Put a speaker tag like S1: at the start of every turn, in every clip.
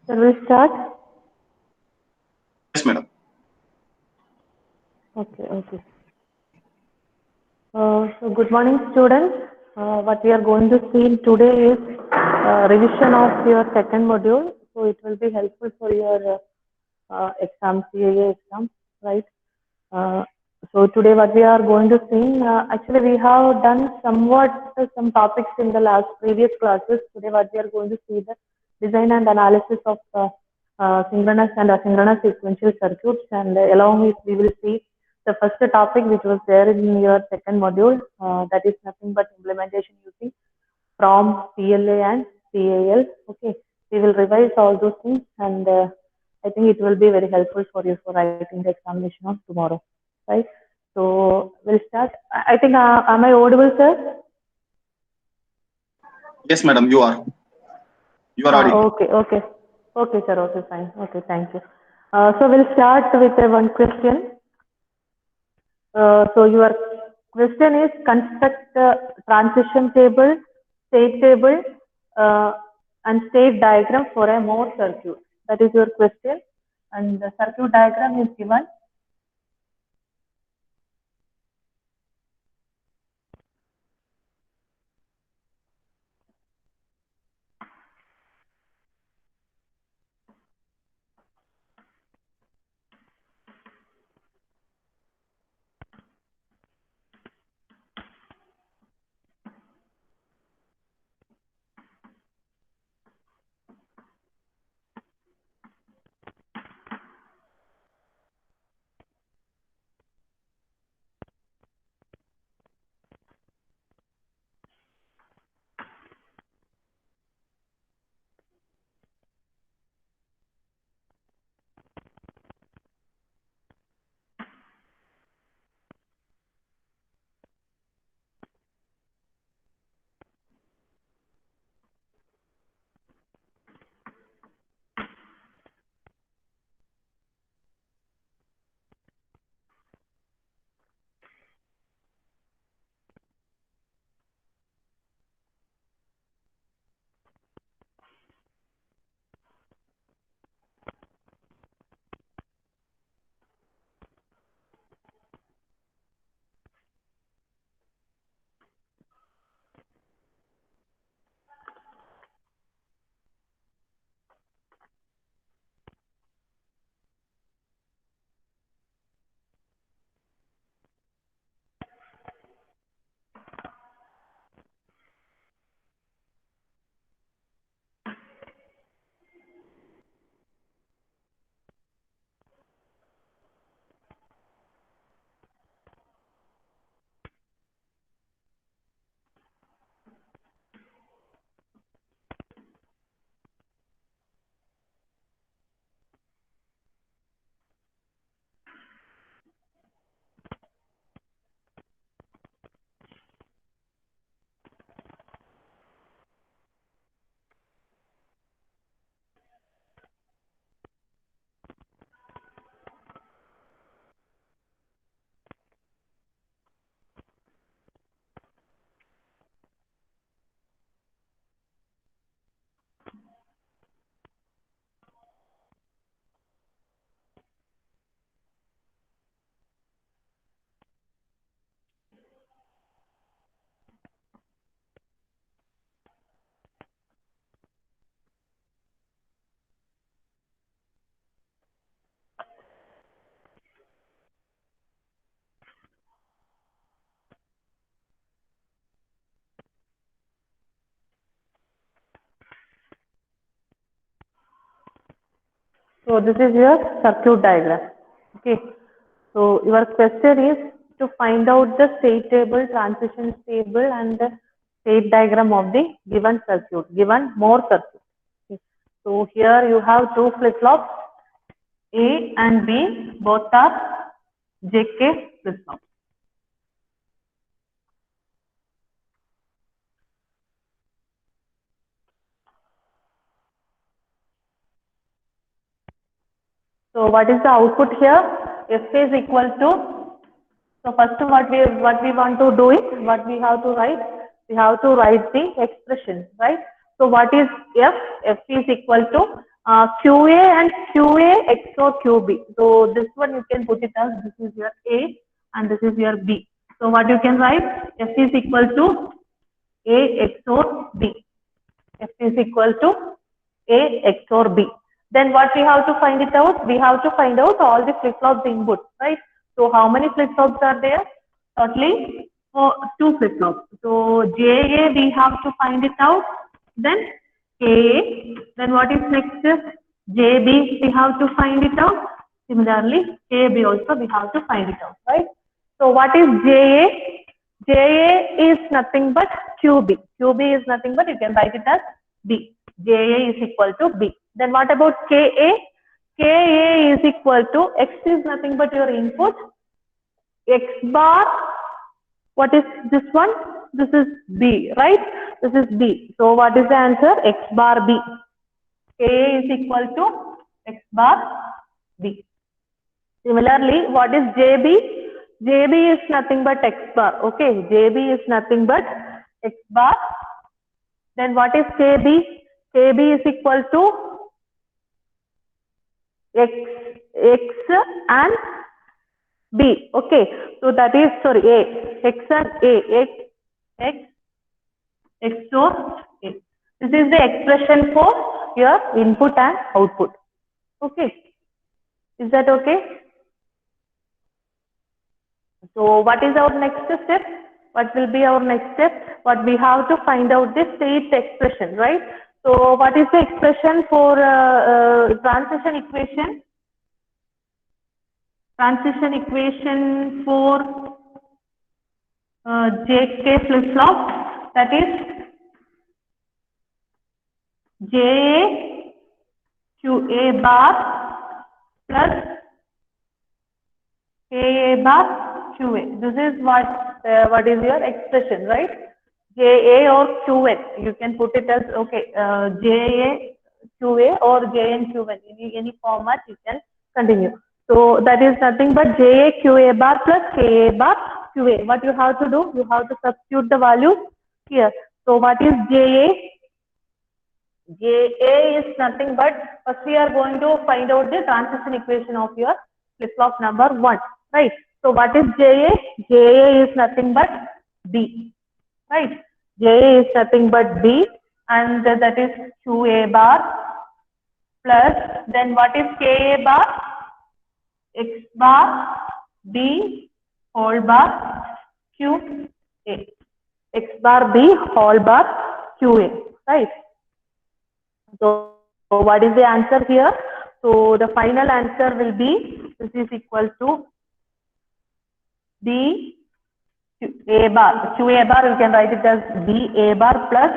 S1: Shall we start?
S2: Yes, madam.
S1: Okay. So good morning, students. What we are going to see today is revision of your second module. So it will be helpful for your exam, CAA exam, right? Uh, so today what we are going to see, actually we have done somewhat some topics in the last previous classes. Today what we are going to see the design and analysis of synchronous and asynchronous sequential circuits, and along with we will see the first topic which was there in your second module, that is nothing but implementation using from PLA and CAL. Okay, we will revise all those things, and I think it will be very helpful for you for writing the examination on tomorrow, right? So we'll start. I think, am I audible, sir?
S2: Yes, madam. You are audible.
S1: Okay, sir. Okay, fine. Okay, thank you. So we'll start with one question. So your question is construct the transition table, state table, uh, and state diagram for a Moore circuit. That is your question, and the circuit diagram is given. So this is your circuit diagram. Okay. So your question is to find out the state table, transition table, and the state diagram of the given circuit, given Moore circuit. Okay. So here you have two flip flops, A and B, both are JK flip flops. So what is the output here? F is equal to, so first what we want to do is, what we have to write? We have to write the expression, right? So what is F? F is equal to QA and QA XOR QB. So this one you can put it as this is your A and this is your B. So what you can write? F is equal to A XOR B. F is equal to A XOR B. Then what we have to find it out? We have to find out all the flip-flops input, right? So how many flip-flops are there? Totally two flip-flops. So JA we have to find it out. Then KA. Then what is next? JB we have to find it out. Similarly, KB also we have to find it out, right? So what is JA? JA is nothing but QB. QB is nothing but you can write it as B. JA is equal to B. Then what about KA? KA is equal to X is nothing but your input. X bar, what is this one? This is B, right? This is B. So what is the answer? X bar B. KA is equal to X bar B. Similarly, what is JB? JB is nothing but X bar. Okay, JB is nothing but X bar. Then what is KB? KB is equal to X and B. Okay, so that is sorry A. X and A. X XOR A. This is the expression for your input and output. Okay, is that okay? So what is our next step? What will be our next step? What we have to find out the state expression, right? So what is the expression for transition equation? Transition equation for JK flip-flop, that is JA QA bar plus KA bar QA. This is what is your expression, right? JA or QN. You can put it as okay. JA QA or JN QN. Any format you can continue. So that is nothing but JA QA bar plus KA bar QA. What you have to do? You have to substitute the values here. So what is JA? JA is nothing but first we are going to find out the transition equation of your flip-flop number 1, right? So what is JA? JA is nothing but B, right? JA is nothing but B and that is QA bar plus then what is KA bar? X bar B whole bar QA. X bar B whole bar QA, right? So what is the answer here? So the final answer will be this is equal to B A bar. QA bar you can write it as B A bar plus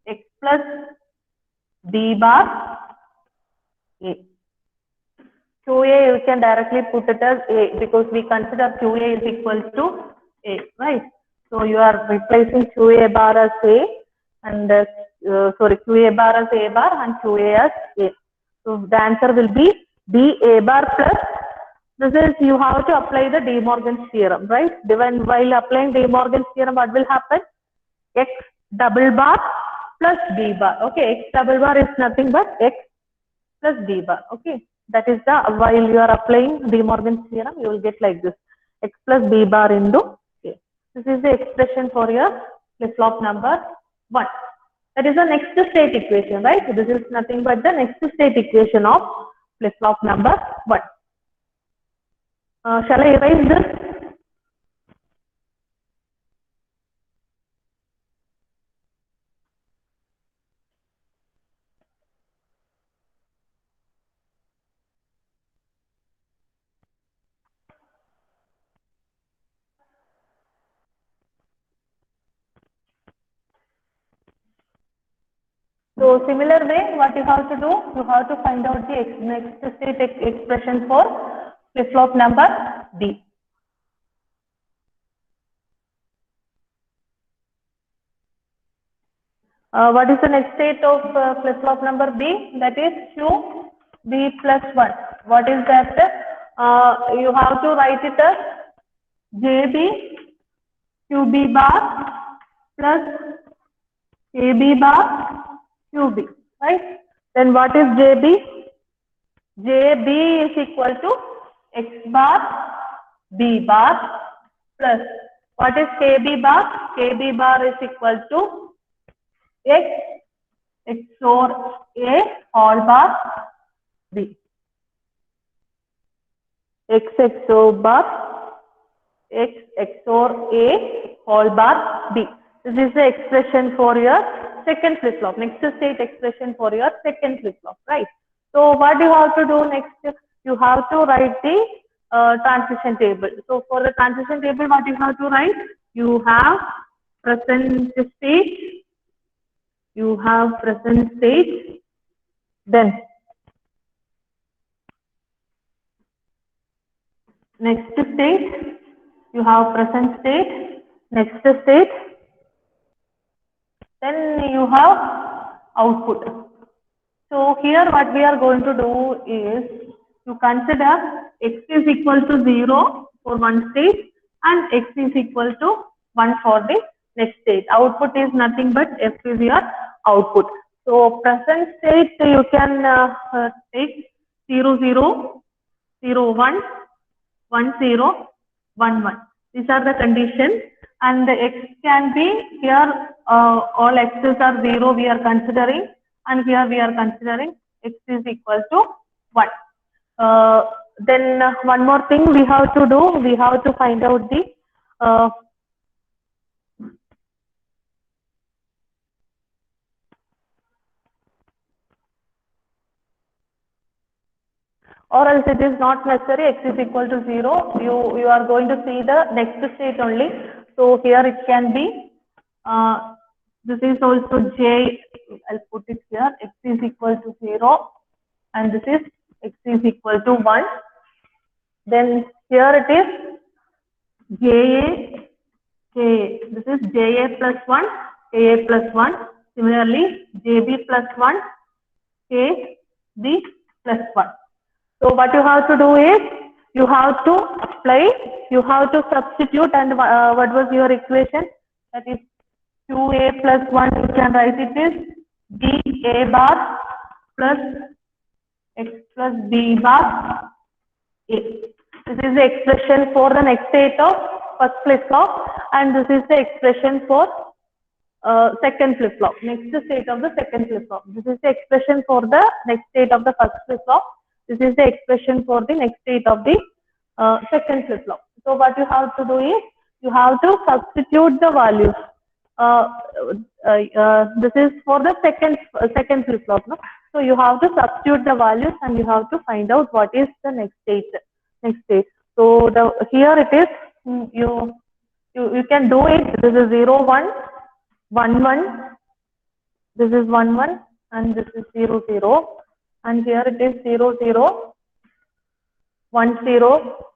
S1: X plus B bar A. QA you can directly put it as A because we consider QA is equal to A, right? So you are replacing QA bar as A and sorry, QA bar as A bar and QA as A. So the answer will be B A bar plus, this is you have to apply the De Morgan's theorem, right? While applying De Morgan's theorem, what will happen? X double bar plus B bar. Okay, X double bar is nothing but X plus B bar. Okay, that is the, while you are applying De Morgan's theorem, you will get like this. X plus B bar into A. This is the expression for your flip-flop number 1. That is the next state equation, right? So this is nothing but the next state equation of flip-flop number 1. Shall I erase this? So similar way, what you have to do, you have to find out the next state expression for flip-flop number B. What is the next state of flip-flop number B? That is Q B plus 1. What is that? You have to write it as JB QB bar plus AB bar QB, right? Then what is JB? JB is equal to X bar B bar plus what is KB bar? KB bar is equal to X XOR A whole bar B. X XOR bar X XOR A whole bar B. This is the expression for your second flip-flop. Next state expression for your second flip-flop, right? So what you have to do next? You have to write the transition table. So for the transition table, what you have to write? You have present state. You have present state. Then next state, you have present state. Next state. Then you have output. So here what we are going to do is you consider x is equal to 0 for one state and x is equal to 1 for the next state. Output is nothing but f is your output. So present state you can take 0 0 0 1 1 0 1 1. These are the conditions, and the x can be here all x's are 0 we are considering, and here we are considering x is equal to 1. Then one more thing we have to do, we have to find out the or else it is not necessary x is equal to 0. You are going to see the next state only. So here it can be this is also j. I'll put it here. X is equal to 0, and this is x is equal to 1. Then here it is JA, KA. This is JA plus 1, KA plus 1. Similarly, JB plus 1, KB plus 1. So what you have to do is you have to apply, you have to substitute, and what was your equation? That is 2a plus 1, you can write it is BA bar plus x plus B bar A. This is the expression for the next state of first flip-flop, and this is the expression for second flip-flop. Next state of the second flip-flop. This is the expression for the next state of the first flip-flop. This is the expression for the next state of the second flip-flop. So what you have to do is you have to substitute the values. This is for the second flip-flop. No? So you have to substitute the values and you have to find out what is the next state. So here it is. You can do it. This is 0 1 1 1. This is 1 1 and this is 0 0. And here it is 0 0 1 0.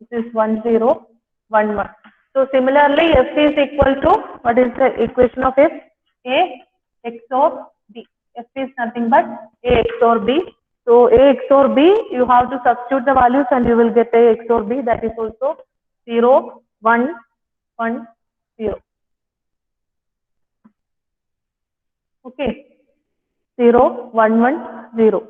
S1: This is 1 0 1 1. So similarly, f is equal to, what is the equation of f? A XOR B. F is nothing but A XOR B. So A XOR B, you have to substitute the values and you will get A XOR B. That is also 0 1 1 0. Okay. 0 1 1 0.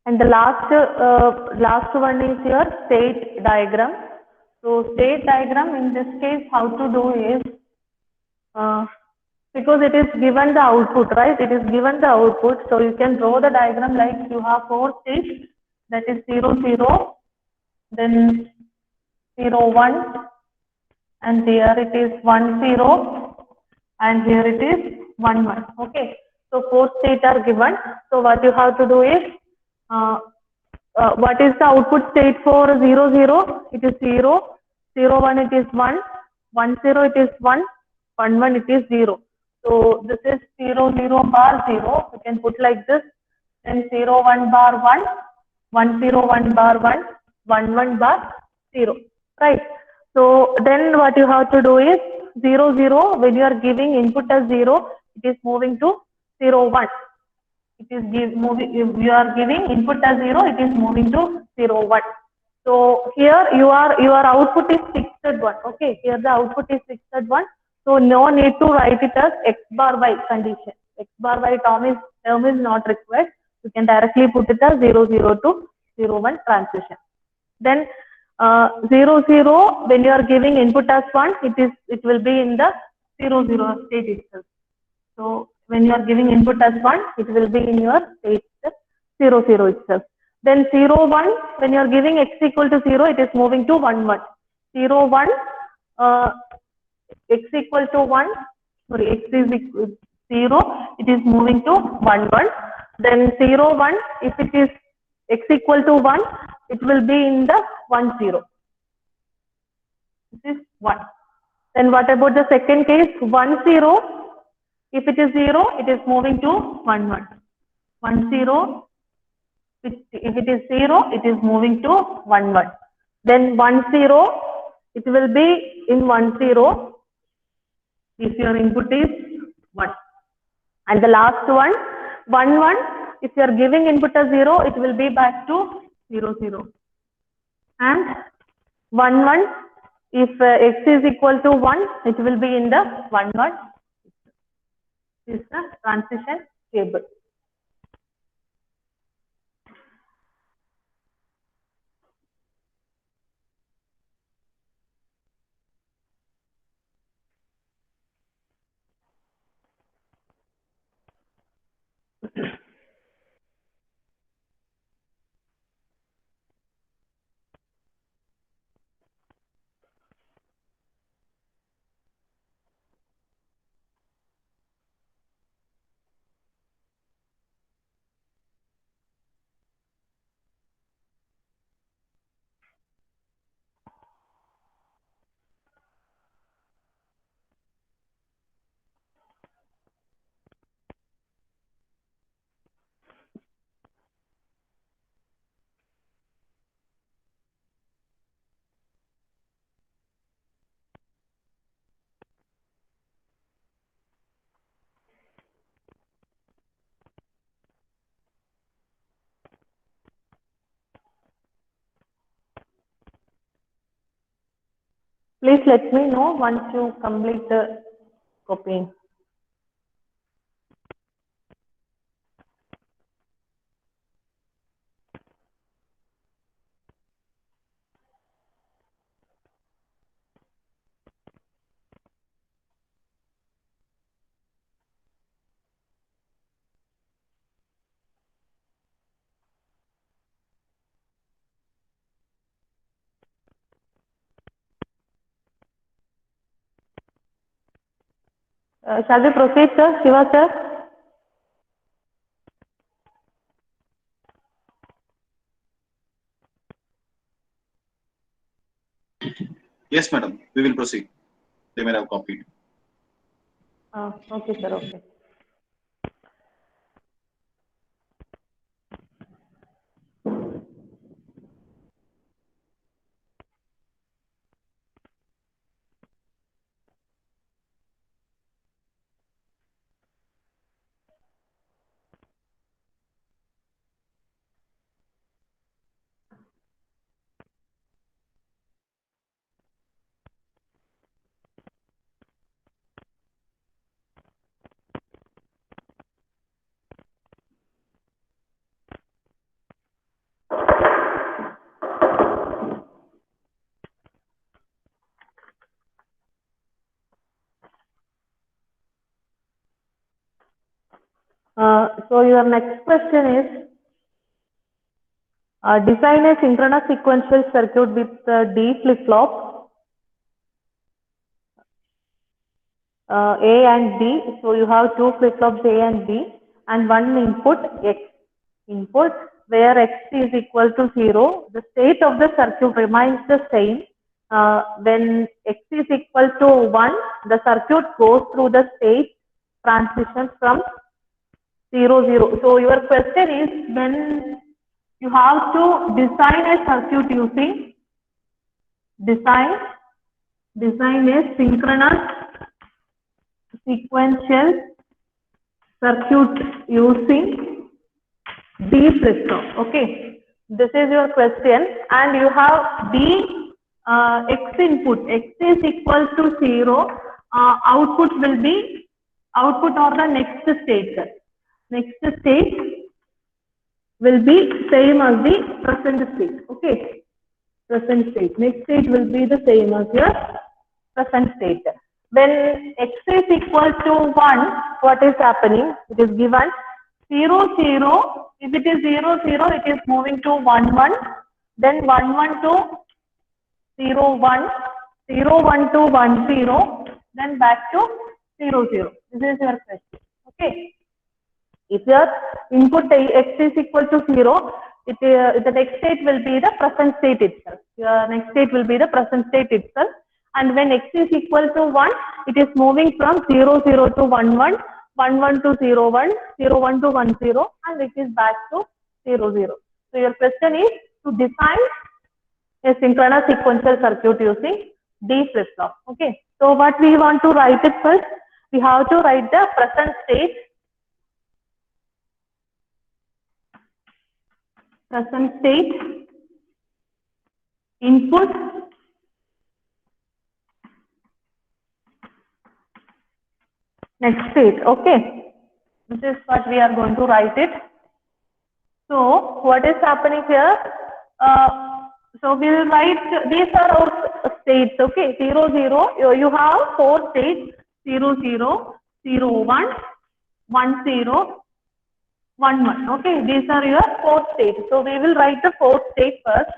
S1: And the last one is your state diagram. So state diagram in this case, how to do is, because it is given the output, right? It is given the output. So you can draw the diagram like you have 4 states, that is 0 0, then 0 1, and here it is 1 0, and here it is 1 1. Okay. So 4 states are given. So what you have to do is, what is the output state for 0 0? It is 0, 0 1 it is 1, 1 0 it is 1, 1 1 it is 0. So this is 0 0 bar 0. You can put like this. Then 0 1 bar 1, 1 0 1 bar 1, 1 1 bar 0. Right. So then what you have to do is 0 0. When you are giving input as 0, it is moving to 0 1. it is moving. If you are giving input as 0, it is moving to 0, 1. So here your output is fixed 1. Okay, here the output is fixed 1. So no need to write it as x bar y condition. X bar y term is not required. You can directly put it as 0, 0 to 0, 1 transition. Then 0, 0, when you are giving input as 1, it will be in the 0, 0 state itself. So when you are giving input as 1, it will be in your state 0, 0 itself. Then 0, 1, when you are giving x equal to 0, it is moving to 1, 1. 0, 1, x equal to 1, sorry, x is equal to 0, it is moving to 1, 1. Then 0, 1, if it is x equal to 1, it will be in the 1, 0. This is 1. Then what about the second case? 1, 0. If it is 0, it is moving to 1, 1. 1, 0. If it is 0, it is moving to 1, 1. Then 1, 0, it will be in 1, 0 if your input is 1. And the last one, 1, 1, if you are giving input as 0, it will be back to 0, 0. And 1, 1, if x is equal to 1, it will be in the 1, 1. This is the transition table. Please let me know once you complete the copying. Shall we proceed, sir? Shiva, sir?
S2: Yes, madam. We will proceed. They may have copied.
S1: Okay, sir. Okay. So your next question is, design a synchronous sequential circuit with D flip-flop, A and B. So you have two flip-flops A and B and one input X input where X is equal to 0. The state of the circuit remains the same. When X is equal to 1, the circuit goes through the state transition from 0, 0. So your question is, when you have to design a circuit using design a synchronous sequential circuit using D flip-flop. Okay, this is your question, and you have D X input. X is equal to 0. Output will be output or the next state. Next state will be same as the present state. Okay, present state. Next state will be the same as your present state. When x is equal to 1, what is happening? It is given 0, 0. If it is 0, 0, it is moving to 1, 1. Then 1, 1 to 0, 1. 0, 1 to 1, 0. Then back to 0, 0. This is your question. Okay. If your input x is equal to 0, the next state will be the present state itself. Your next state will be the present state itself. And when x is equal to 1, it is moving from 0, 0 to 1, 1, 1, 1 to 0, 1, 0, 1 to 1, 0, and it is back to 0, 0. So your question is to define a synchronous sequential circuit using D flip-flop. Okay. So what we want to write it first, we have to write the present state. Present state input next state. Okay, this is what we are going to write it. So what is happening here? So we will write these are our states. Okay, 0, 0. You have 4 states: 0, 0, 0, 1, 1, 0, 1, 1. Okay, these are your 4 states. So we will write the 4th state first.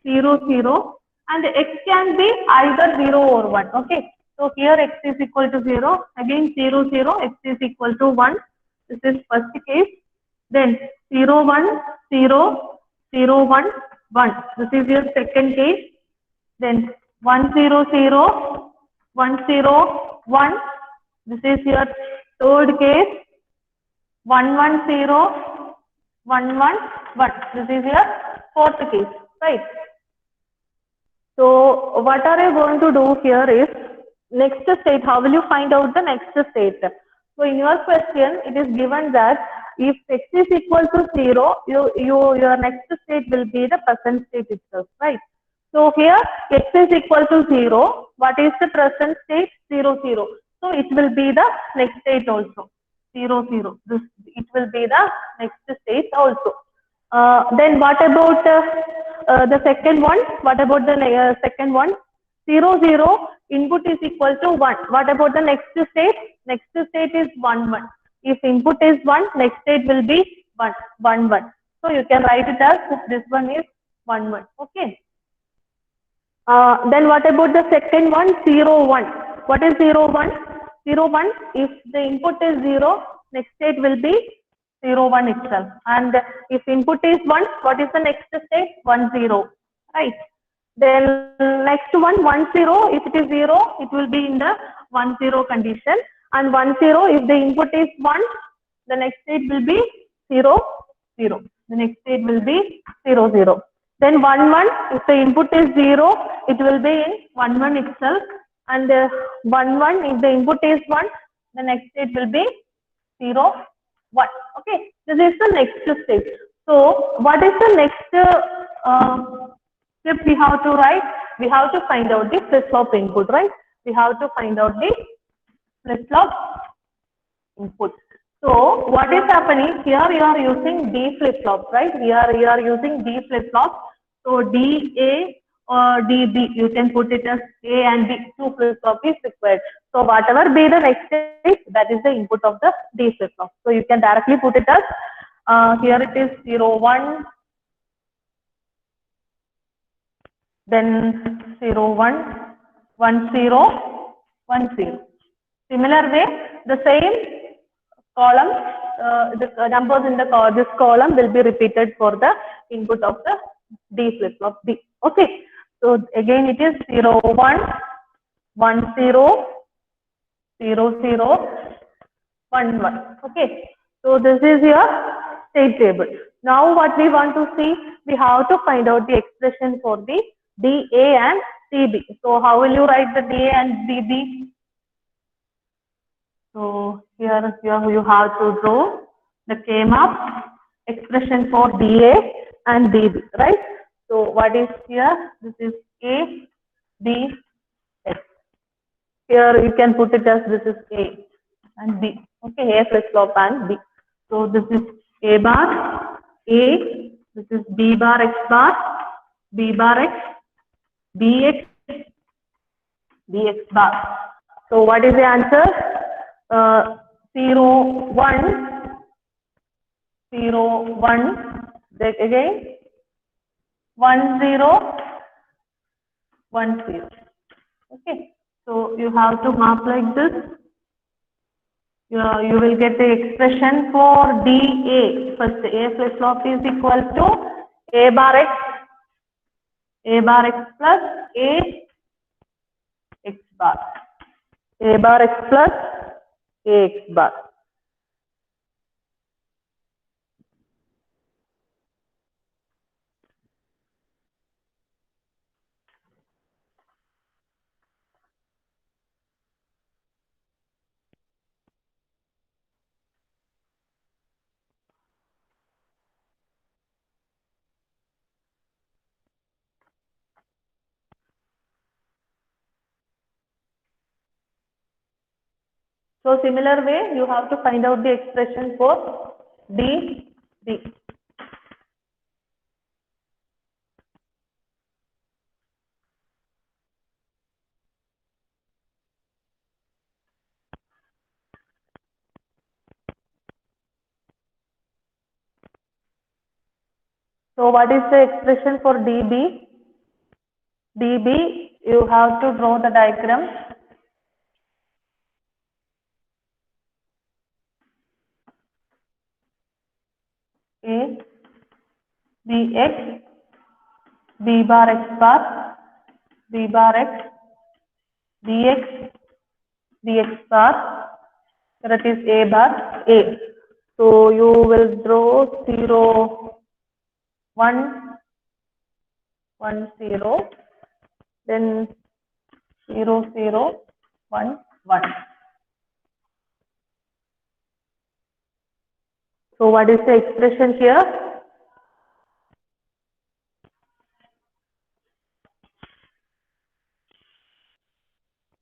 S1: 0, 0, and x can be either 0 or 1. Okay, so here x is equal to 0, again 0, 0, x is equal to 1. This is first case. Then 0, 1, 0, 0, 1, 1. This is your second case. Then 1, 0, 0, 1, 0, 1. This is your third case. 1, 1, 0, 1, 1, 1. This is your fourth case, right? So what are you going to do here is next state. How will you find out the next state? So in your question, it is given that if x is equal to 0, your next state will be the present state itself, right? So here x is equal to 0. What is the present state? 0, 0. So it will be the next state also. 0, 0. It will be the next state also. Then what about the second one? What about the second one? 0, 0. Input is equal to 1. What about the next state? Next state is 1, 1. If input is 1, next state will be 1, 1, 1. So you can write it as this one is 1, 1. Okay. Then what about the second one? 0, 1. What is 0, 1? 0, 1. If the input is 0, next state will be 0, 1 itself. And if input is 1, what is the next state? 1, 0. Right. Then next one, 1, 0. If it is 0, it will be in the 1, 0 condition. And 1, 0, if the input is 1, the next state will be 0, 0. The next state will be 0, 0. Then 1, 1, if the input is 0, it will be in 1, 1 itself. And 1, 1, if the input is 1, the next state will be 0, 1. Okay, this is the next state. So what is the next step we have to write? We have to find out the flip-flop input, right? We have to find out the flip-flop input. So what is happening here? You are using D flip-flop, right? Here you are using D flip-flop. So DA or DB, you can put it as A and B. 2 flip-flop is required. So whatever be the next state, that is the input of the D flip-flop. So you can directly put it as here it is 0, 1. Then 0, 1, 1, 0, 1, 0. Similar way, the same column, the numbers in this column will be repeated for the input of the D flip-flop D. Okay. So again it is 0, 1, 1, 0, 0, 0, 1, 1. Okay. So this is your state table. Now what we want to see, we have to find out the expression for the DA and DB. So how will you write the DA and DB? So here you have to draw the K-map expression for DA and DB, right? So what is here? This is A, B, S. Here you can put it as this is A and B. Okay, A flip-flop and B. So this is A bar, A, this is B bar X bar, B bar X, BX, BX bar. So what is the answer? 0, 1, 0, 1, then again 1, 0, 1, 0. Okay, so you have to mark like this. You will get the expression for DA. First, A flip flop is equal to A bar X plus A X bar. A bar X plus A X bar. So similar way, you have to find out the expression for D. So what is the expression for DB? DB, you have to draw the diagram. A, B X, B bar X bar, B bar X, Bx, Bx bar, that is A bar A. So you will draw 0, 1, 1, 0, then 0, 0, 1, 1. So what is the expression here?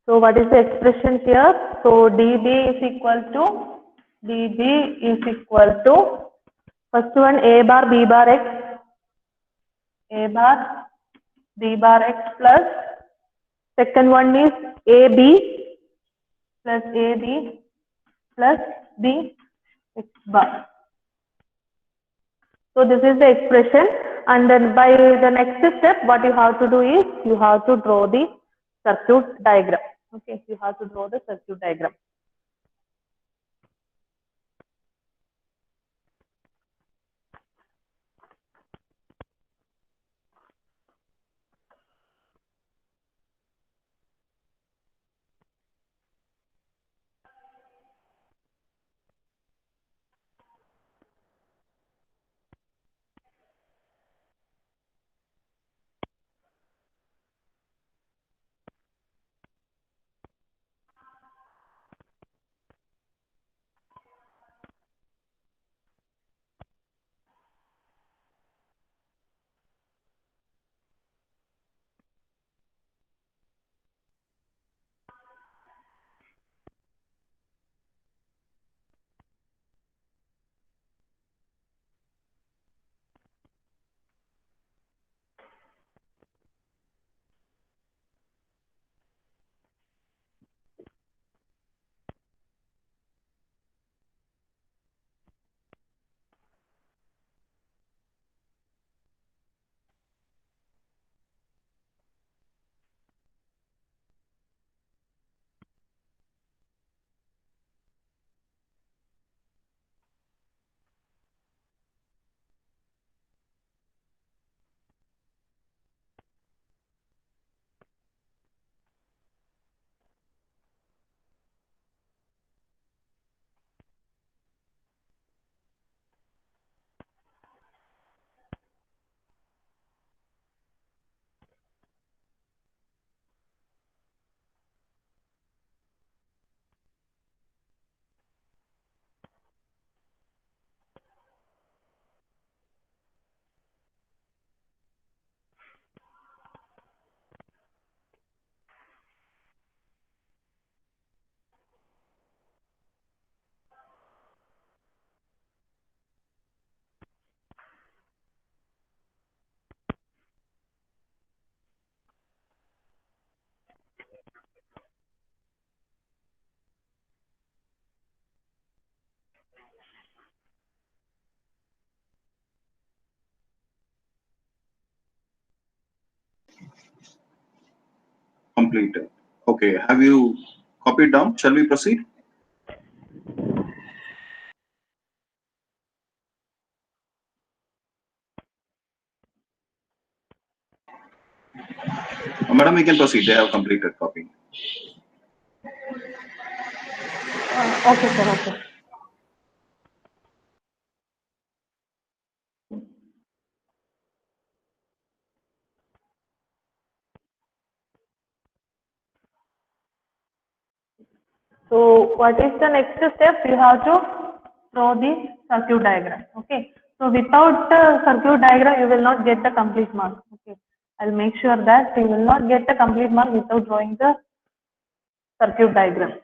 S1: So what is the expression here? So dB is equal to first one A bar B bar X, A bar B bar X plus second one is AB plus AB plus B X bar. So this is the expression, and then by the next step what you have to do is you have to draw the circuit diagram. Okay, you have to draw the circuit diagram.
S2: Completed. Okay. Have you copied down? Shall we proceed? Madam, we can proceed. They have completed copying.
S1: Okay, sir. Okay. So what is the next step? You have to draw the circuit diagram. Okay. So without the circuit diagram, you will not get the complete mark. Okay. I'll make sure that you will not get the complete mark without drawing the circuit diagram.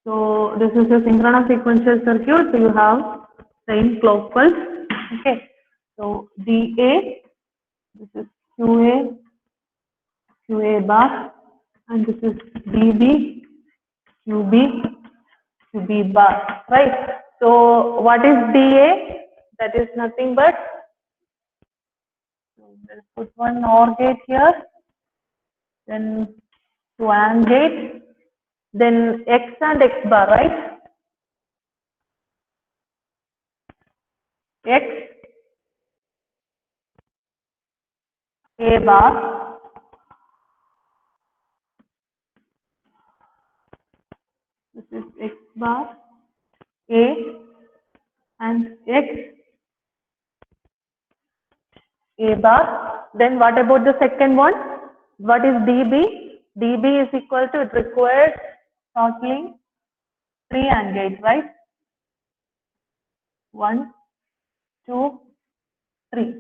S1: So this is a synchronous sequential circuit. So you have sine clockwise. Okay. So DA, this is QA, QA bar, and this is DB, QB, QB bar, right? So what is DA? That is nothing but, so let's put one OR gate here, then to AND gate, then X and X bar, right? X, A bar, this is X bar, A, and X, A bar. Then what about the second one? What is DB? DB is equal to, it requires totaling 3 AND gates, right? 1, 2, 3.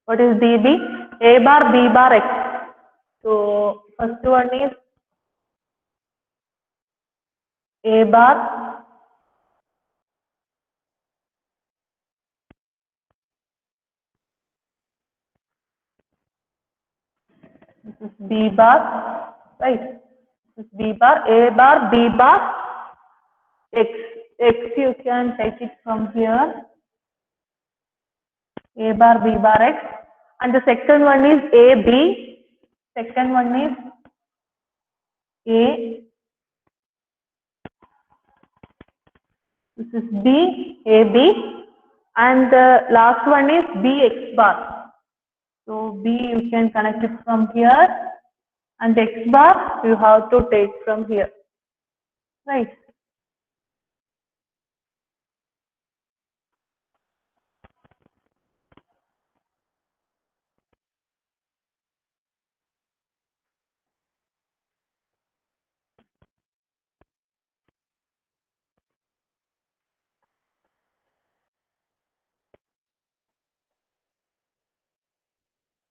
S1: What is DB? A bar, B bar, X. So first one is A bar, this is B bar, right? This is B bar, A bar, B bar, X. X you can take it from here. A bar, B bar, X. And the second one is A, B. Second one is A. This is B, A, B. And the last one is B, X bar. So B you can connect it from here. And X bar you have to take from here. Right.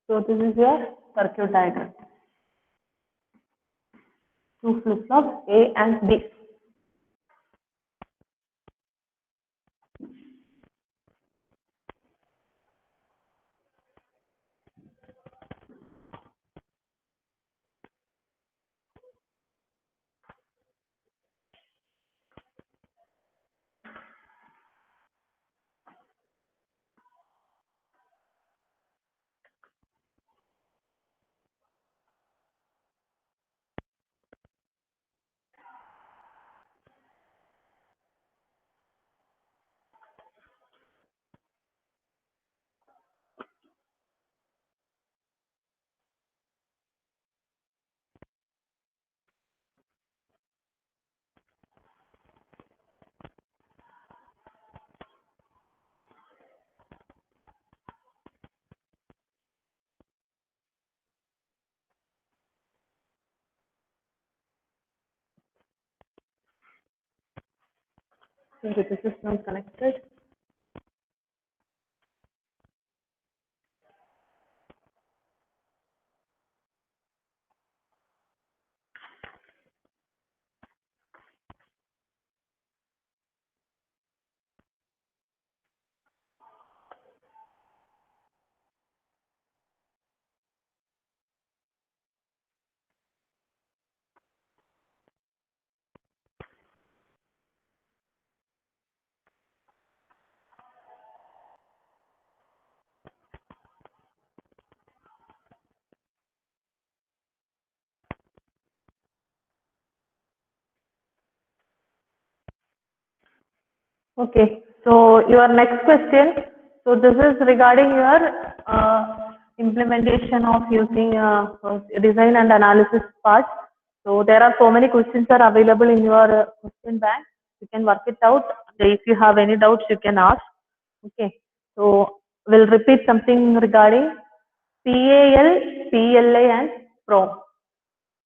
S1: So this is your circuit diagram. Two flip-flops A and B. So this is not connected. Okay, so your next question. So this is regarding your implementation of using design and analysis part. So there are so many questions are available in your question bank. You can work it out. If you have any doubts, you can ask. Okay, so we'll repeat something regarding PAL, PLA, and PROM.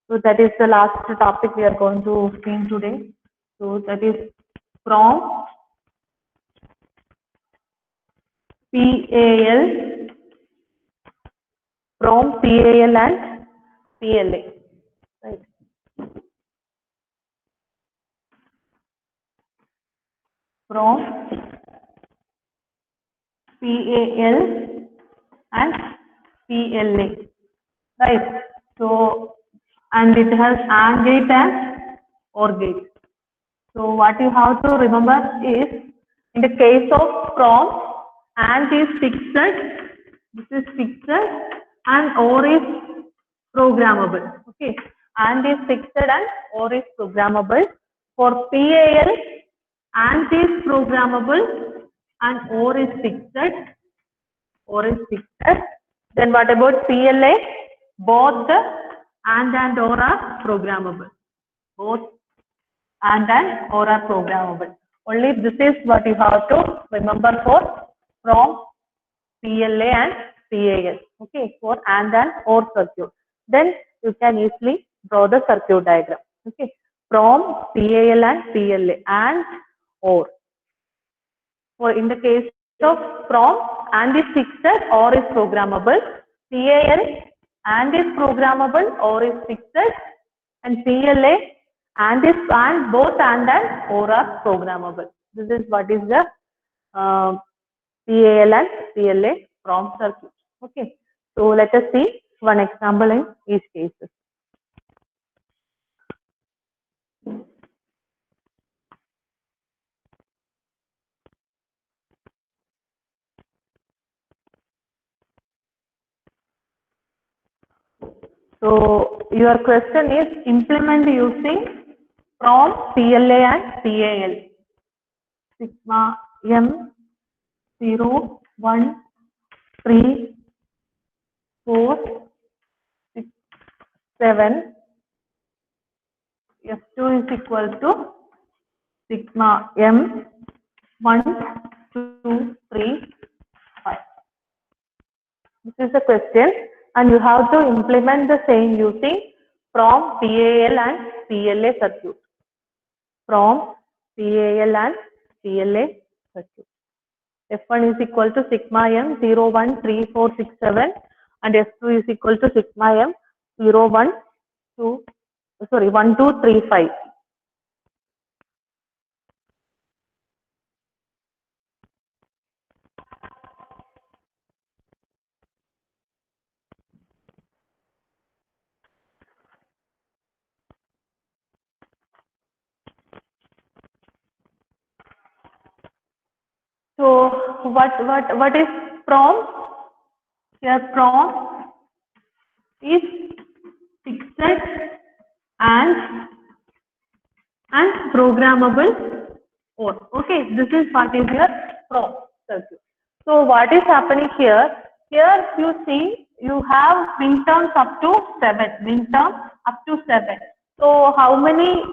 S1: So that is the last topic we are going to see today. So that is PROM, PAL, PROM, PAL, and PLA. Right. PROM, PAL, and PLA. Right. So, and it has AND gate and OR gate. So what you have to remember is, in the case of PROM, AND is fixed, this is fixed, and OR is programmable. Okay, AND is fixed and OR is programmable. For PAL, AND is programmable and OR is fixed. OR is fixed. Then what about PLA? Both the AND and OR are programmable. Both and OR are programmable. Only this is what you have to remember for from PLA and PAL. Okay, for and OR circuit. Then you can easily draw the circuit diagram. Okay, from PAL and PLA and OR. For in the case of from and is fixed, OR is programmable. PAL and is programmable, OR is fixed, and PLA and both and OR are programmable. This is what is the PAL and PLA from circuit. Okay, so let us see one example in each case. So your question is implement using from PLA and PAL. Sigma M 0, 1, 3, 4, 6, 7. F2 is equal to sigma M 1, 2, 3, 5. This is the question, and you have to implement the same using from PAL and PLA circuit. From PAL and PLA circuit. F1 is equal to sigma M 0, 1, 3, 4, 6, 7, and F2 is equal to sigma M 0, 1, 2, 1, 2, 3, 5. So what is PROM? Here PROM is fixed and programmable OR. Okay, this is what is your PROM circuit. So what is happening here? Here you see you have minterms up to 7. Minterm up to 7. So how many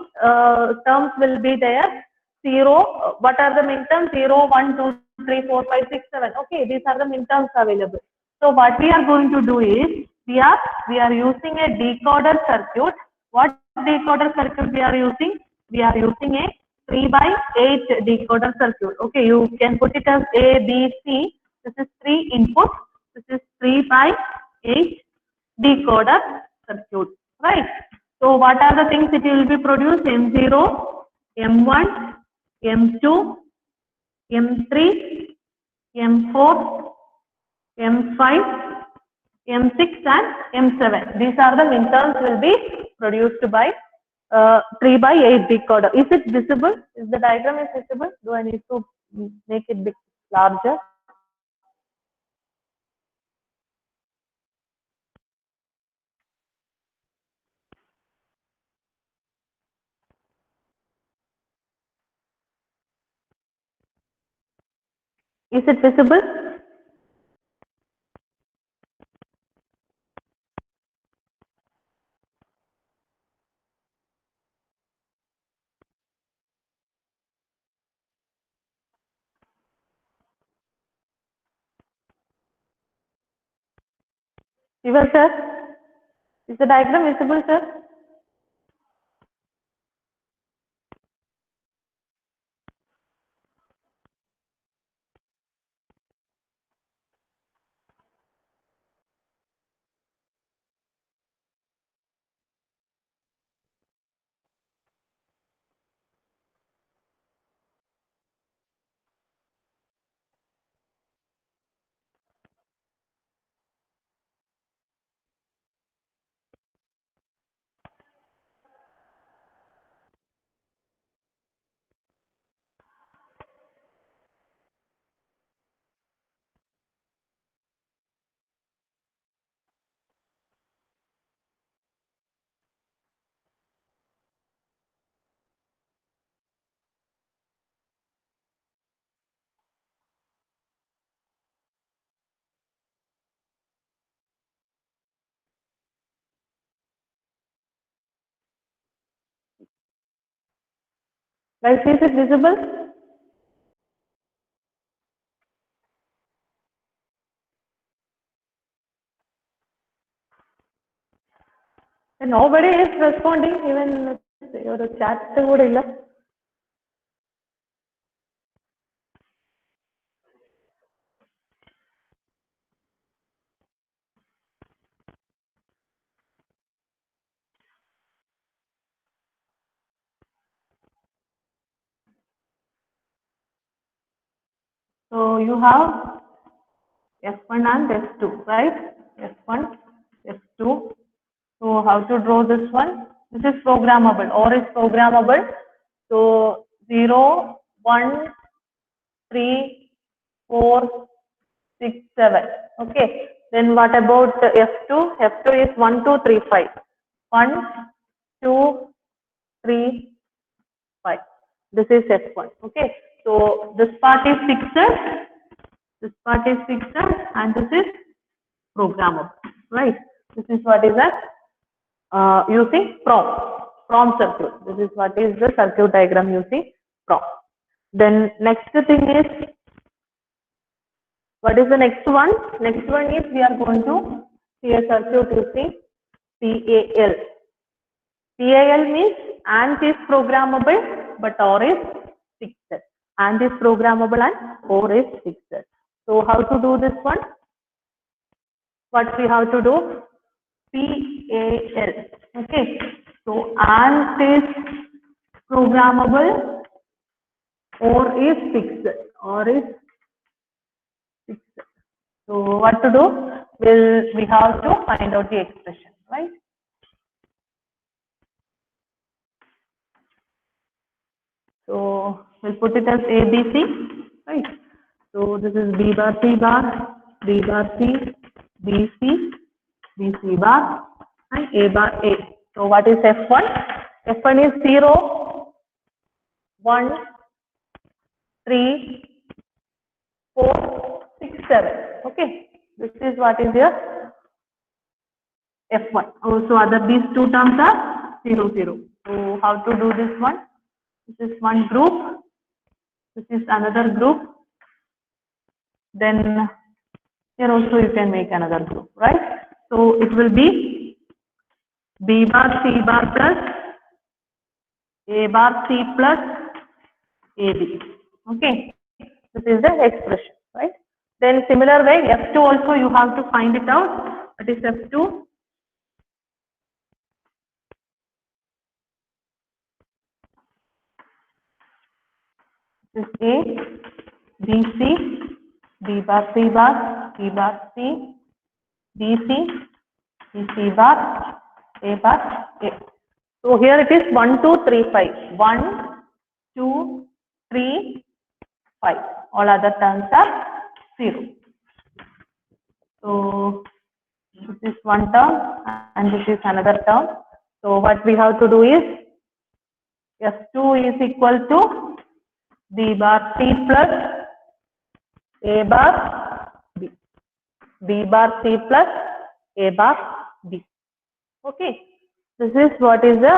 S1: terms will be there? 0. What are the minterms? 0, 1, 2, 3, 4, 5, 6, 7. Okay, these are the minterms available. So what we are going to do is we are using a decoder circuit. What decoder circuit we are using? We are using a 3 by 8 decoder circuit. Okay, you can put it as A, B, C. This is 3 inputs. This is 3 by 8 decoder circuit. Right. So what are the things it will be produced? M0, M1, M2, M3, M4, M5, M6 and M7. These are the minterms will be produced by 3 by 8 decoder. Is it visible? Is the diagram is visible? Do I need to make it bit larger? Is it visible? Even sir, is the diagram visible, sir? Guys, is it visible? And nobody is responding, even your chat would illa. So you have F1 and F2, right? F1, F2. So how to draw this one? This is programmable, or is programmable. So 0, 1, 3, 4, 6, 7. Okay. Then what about F2? F2 is 1, 2, 3, 5. 1, 2, 3, 5. This is F1. Okay. So this part is fixed. This part is fixed, and this is programmable. Right. This is what is that? Using PROM circuit. This is what is the circuit diagram using PROM. Then next thing is, what is the next one? Next one is we are going to see a circuit using PAL. PAL means AND is programmable but OR is fixed. AND is programmable and OR is fixed. So how to do this one? What we have to do? PAL. Okay. So AND is programmable, OR is fixed. OR is fixed. So what to do? We have to find out the expression, right? So we'll put it as ABC, right? So this is B bar C bar, B bar C, B C, B C bar, and A bar A. So what is F1? F1 is 0, 1, 3, 4, 6, 7. Okay, this is what is your F1. Also, these two terms are 0, 0. So how to do this one? This is one group. This is another group. Then here also you can make another group, right? So it will be B bar C bar plus A bar C plus AB. Okay, this is the expression, right? Then similar way, F2 also you have to find it out. What is F2? This is A, B, C, B bar C bar, B bar C, B C, B C bar, A bar A. So here it is 1, 2, 3, 5. 1, 2, 3, 5. All other terms are 0. So this is one term and this is another term. So what we have to do is F2 is equal to B bar C plus A bar B. B bar C plus A bar B. Okay. This is what is the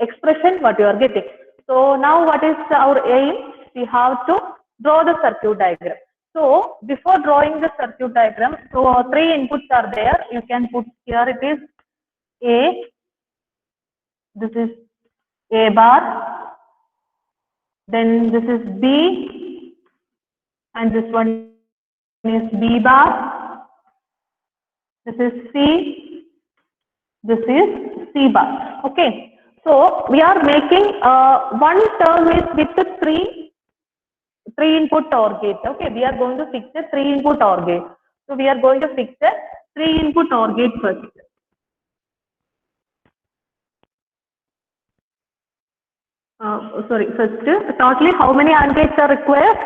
S1: expression what you are getting. So now what is our aim? We have to draw the circuit diagram. So before drawing the circuit diagram, so three inputs are there. You can put here it is A, this is A bar, then this is B, and this one is B bar, this is C, this is C bar. Okay. So we are making one term is with the three input OR gate. Okay, we are going to fix the three input OR gate. So we are going to fix the three input OR gate first. Sorry, first, totally how many AND gates are required?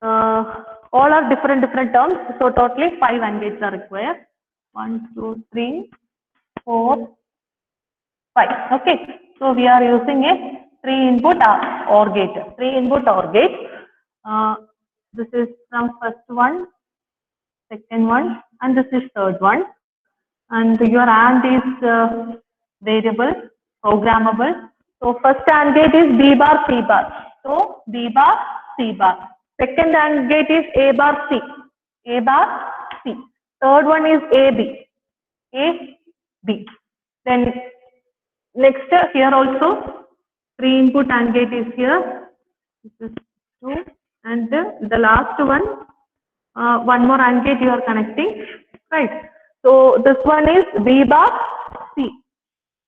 S1: All are different terms. So totally 5 AND gates are required. 1, 2, 3, 4, 5. Okay. So we are using a 3 input OR gate. 3 input OR gate. This is from first one, second one, and this is third one. And your AND is variable, programmable. So first AND gate is B bar C bar. So B bar C bar. Second AND gate is A bar C. A bar C. Third one is A B. A B. Then next here also 3 input AND gate is here. This is 2, and the last one more AND gate you are connecting, right? So this one is B bar C.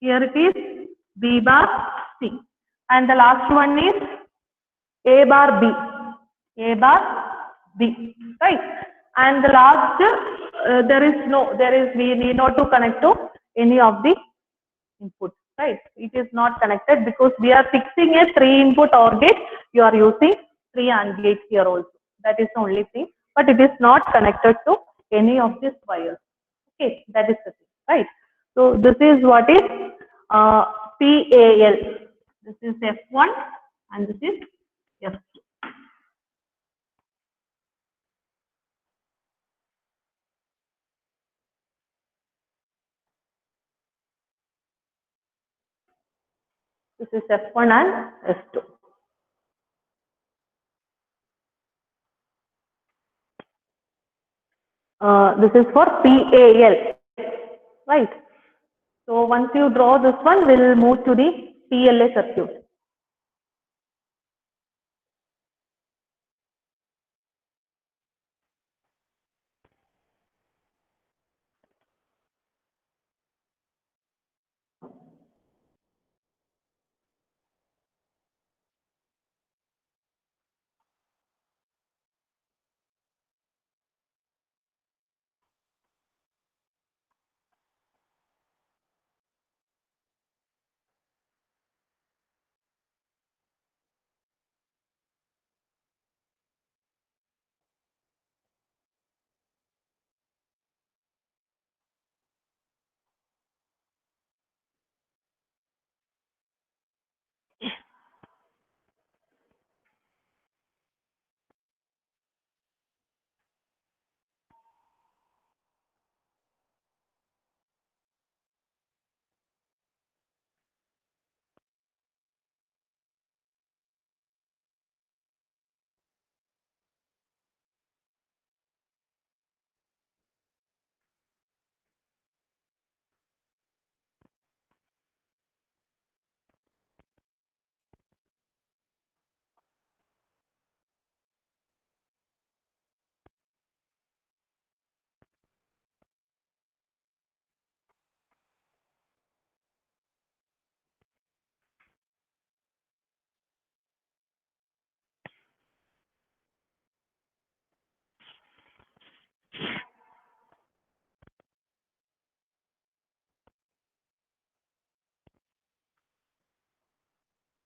S1: Here it is B bar C, and the last one is A bar B. A bar B, right? And the last we need not to connect to any of the input, right? It is not connected because we are fixing a 3 input OR gate. You are using 3 AND gates here also. That is the only thing, but it is not connected to any of these wires. Okay, that is the thing, right? So this is what is PAL. This is F1 and this is F2. This is F1 and F2. This is for PAL, right? So once you draw this one, we'll move to the PLA circuit.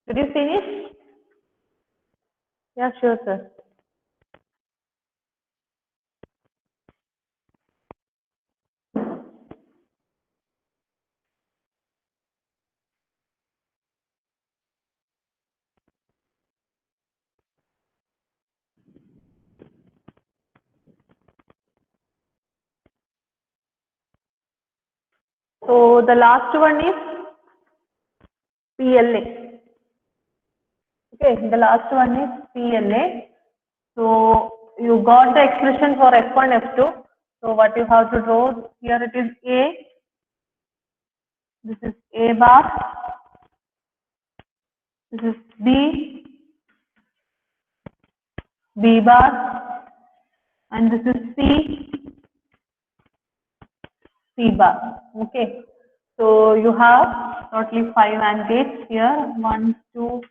S1: Did you finish? Yeah, sure, sir. So the last one is PLA. Okay, the last one is PLA. So you got the expression for F1, F2. So what you have to draw here, it is A. This is A bar. This is B, B bar, and this is C, C bar. Okay. So you have totally 5 AND gates here. 1, 2,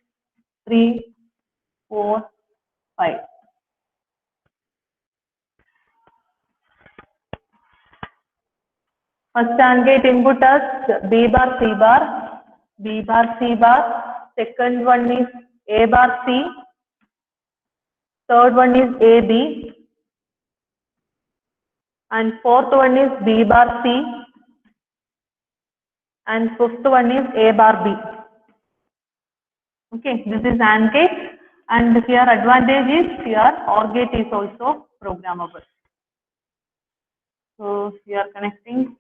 S1: 3, 4, 5. First AND gate input as B bar, C bar, B bar, C bar. Second one is A bar, C. Third one is A, B. And fourth one is B bar, C. And fifth one is A bar, B. Okay, this is AND gate, and here advantage is here OR gate is also programmable. So we are connecting.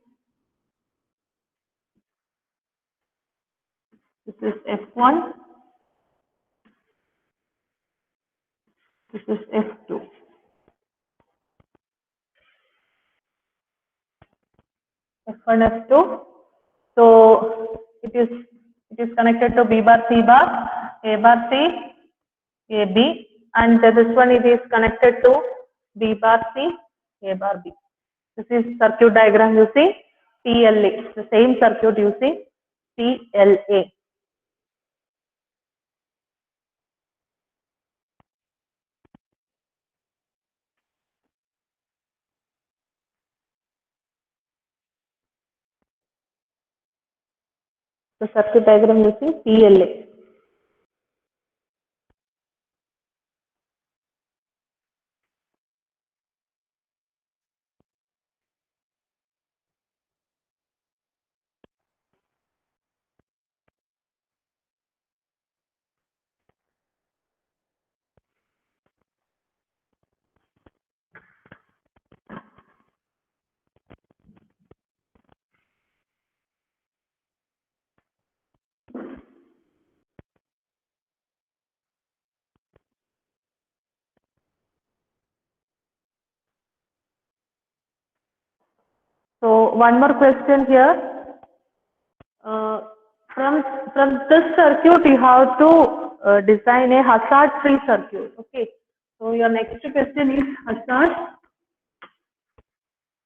S1: This is F1. This is F2. F1, F2. So it is connected to B bar, C bar, A bar, C, A, B, and this one it is connected to B bar, C, A bar, B. This is circuit diagram using PLA. The same circuit using PLA. The circuit diagram using PLA. So one more question here. Uh, from this circuit, you have to design a hazard-free circuit. Okay. So your next question is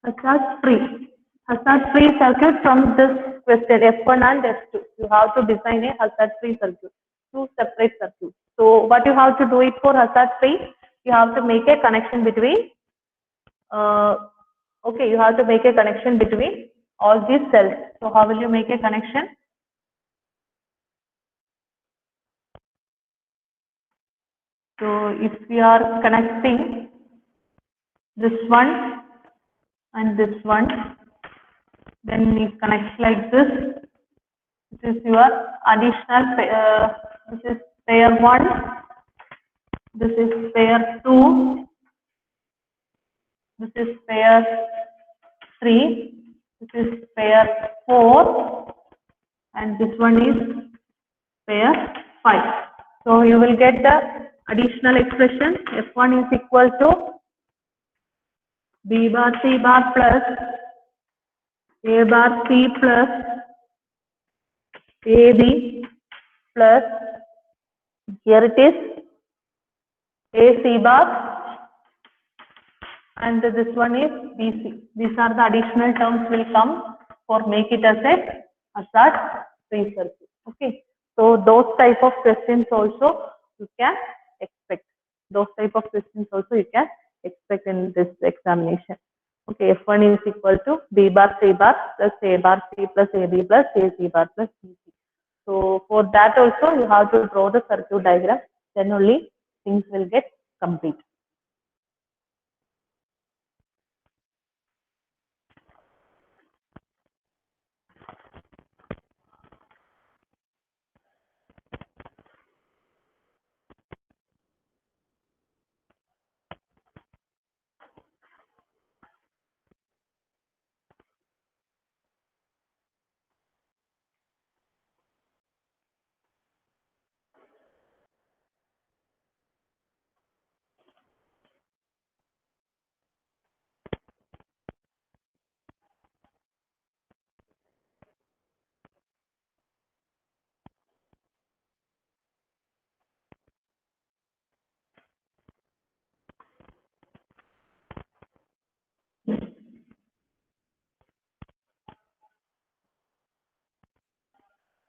S1: hazard-free. Hazard-free circuit from this question F1 and F2. You have to design a hazard-free circuit. Two separate circuits. So what you have to do it for hazard-free? You have to make a connection between. Okay, you have to make a connection between all these cells. So how will you make a connection? So if we are connecting this one and this one, then you connect like this. This is your additional this is pair 1, this is pair 2, this is pair 3, this is pair 4, and this one is pair 5. So you will get the additional expression F1 is equal to B bar C bar plus A bar C plus AB plus here it is AC bar and this one is BC. These are the additional terms will come for make it as a hazard free circuit. Okay. So those type of questions also you can expect. Those type of questions also you can expect in this examination. Okay, F1 is equal to B bar C bar plus A bar C plus AB plus AC bar plus BC. So for that also you have to draw the circuit diagram. Then only things will get complete.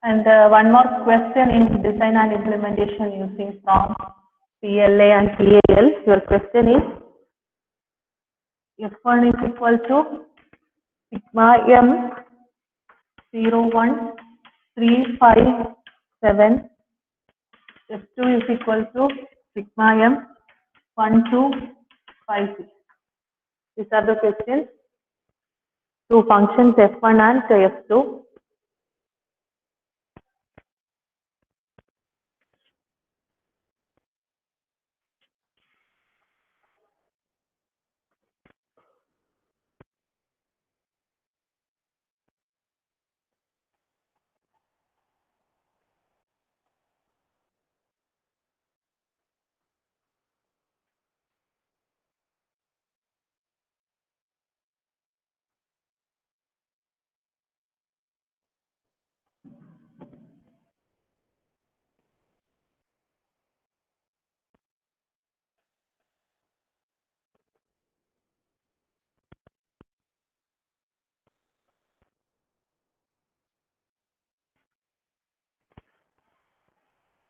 S1: And one more question in design and implementation using from PLA and PAL. Your question is F1 is equal to sigma m 01357, F2 is equal to sigma m 1256. These are the questions. Two functions F1 and F2.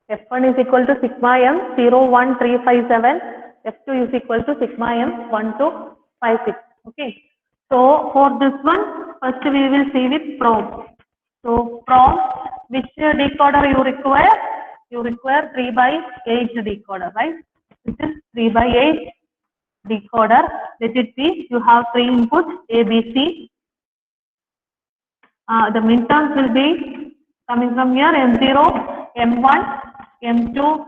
S1: F1 is equal to sigma m 01357, F2 is equal to sigma m 1256. Okay. So for this one, first we will see with probe. So probe, which decoder you require? You require 3 by 8 decoder, right? This is 3 by 8 decoder. Let it be, you have 3 inputs A, B, C. The midterms will be coming from here M0, M1, M2,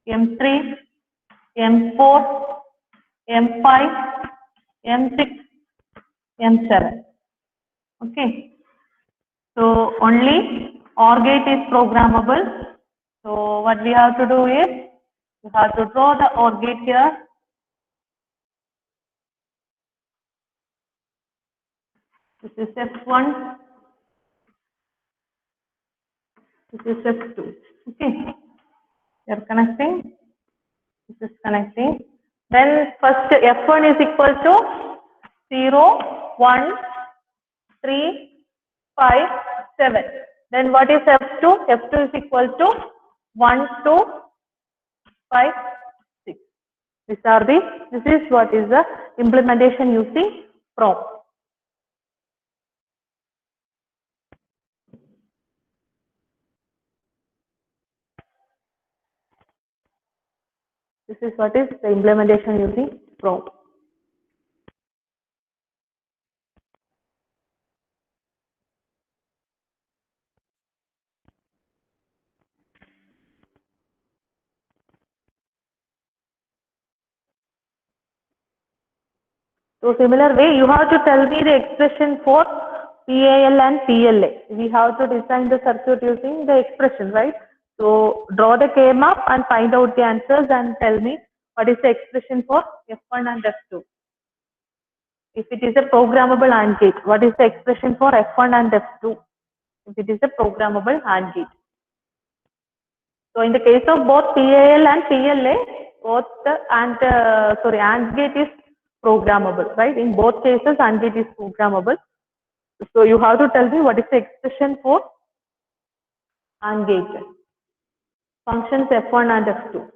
S1: M3, M4, M5, M6, M7. Okay. So only OR gate is programmable. So what we have to do is, we have to draw the OR gate here. This is F1. This is F2. Okay. You are connecting. This is connecting. Then first F1 is equal to 0, 1, 3, 5, 7. Then what is F2? F2 is equal to 1, 2, 5, 6. This is what is the implementation using probe. This is what is the implementation using probe. So similar way, you have to tell me the expression for PAL and PLA. We have to design the circuit using the expression, right? So draw the K map and find out the answers and tell me what is the expression for F1 and F2. If it is a programmable AND gate, what is the expression for F1 and F2? If it is a programmable AND gate. So in the case of both PAL and PLA, both the AND gate is programmable, right? In both cases, AND gate is programmable. So you have to tell me what is the expression for AND gate. Functions F1 and F2.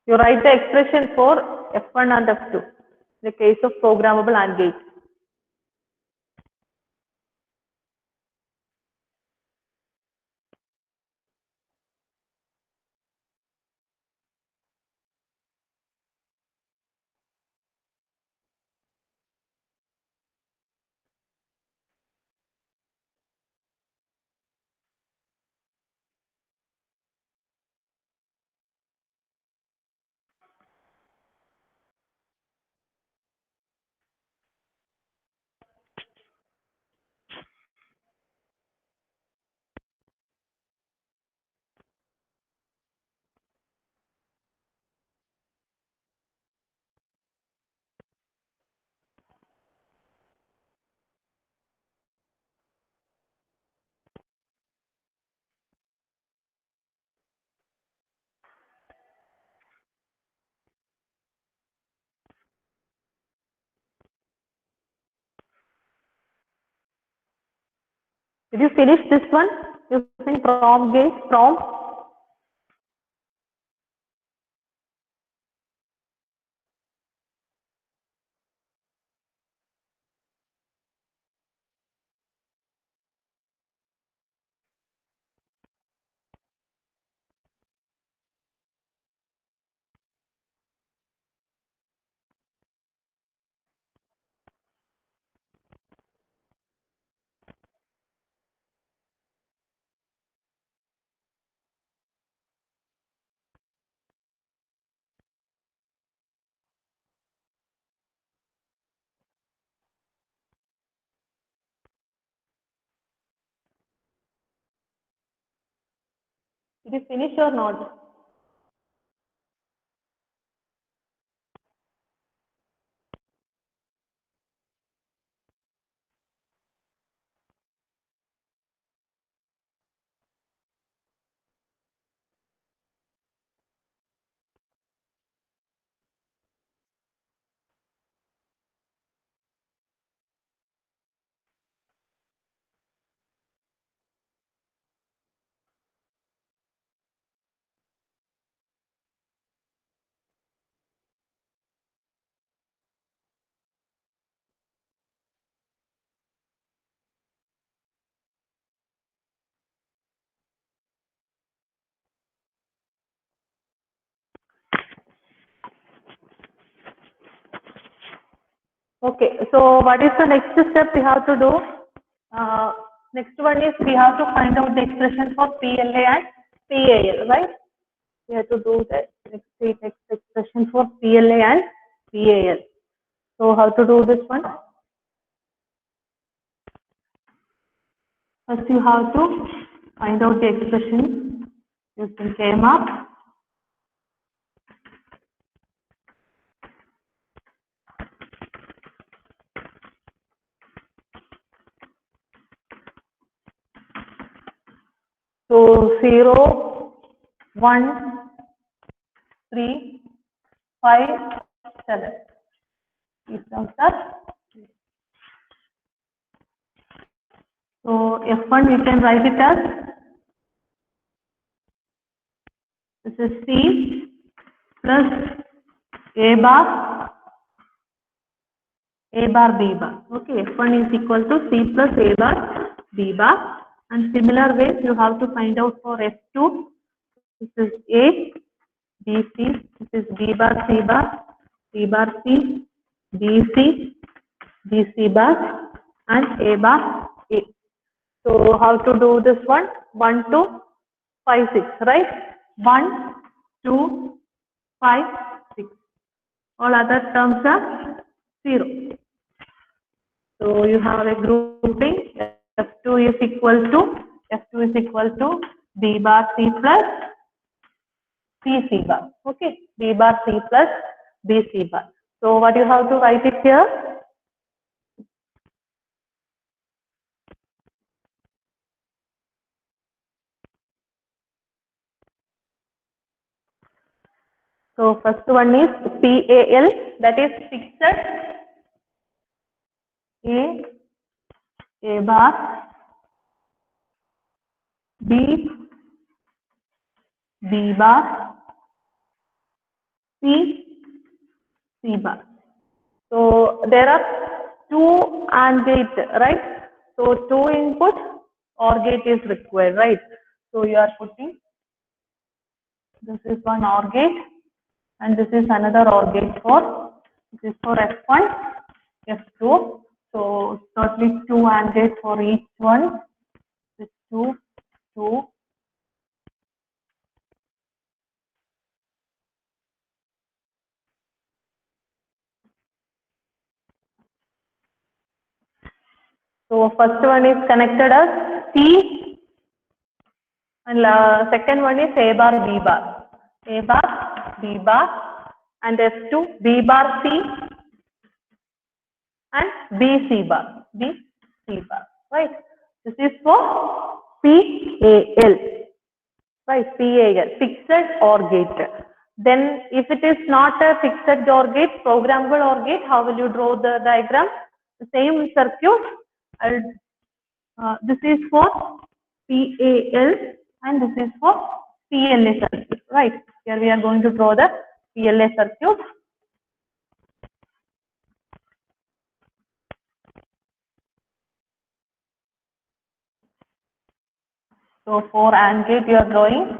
S1: You write the expression for F1 and F2 in the case of programmable AND gate. Did you finish this one using prom gauge? Prom? Did you finish or not? Okay, so what is the next step we have to do? Next one is we have to find out the expression for PLA and PAL, right? We have to do the next expression for PLA and PAL. So how to do this one? First you have to find out the expression using K-map. So 0, 1, 3, 5, 7. These terms are. So F1 we can write it as, this is C plus A bar B bar. Okay, F1 is equal to C plus A bar B bar. And similar ways you have to find out for F2. This is A, B, C. This is B bar C, B, C, B, C bar, and A bar A. So how to do this one? 1, 2, 5, 6, right? 1, 2, 5, 6. All other terms are 0. So you have a grouping. F2 is equal to B bar C plus C bar. Okay, B bar C plus B C bar. So what you have to write it here? So first one is PAL, that is fixed A bar B bar C bar. So there are 2 AND gate, right? So 2 input OR gate is required, right? So you are putting, this is one OR gate and this is another OR gate for, this is for F1, F2. So totally 2 AND gate for each one. This 2, 2. So first one is connected as C and second one is A bar B bar. A bar B bar and F2 B bar C and B C bar. Right? This is for PAL. Right? PAL, fixed OR gate. Then if it is not a fixed OR gate, programmable OR gate, how will you draw the diagram? The same circuit. This is for PAL and this is for PLA circuit, right? Here we are going to draw the PLA circuit. So for AND gate you are drawing.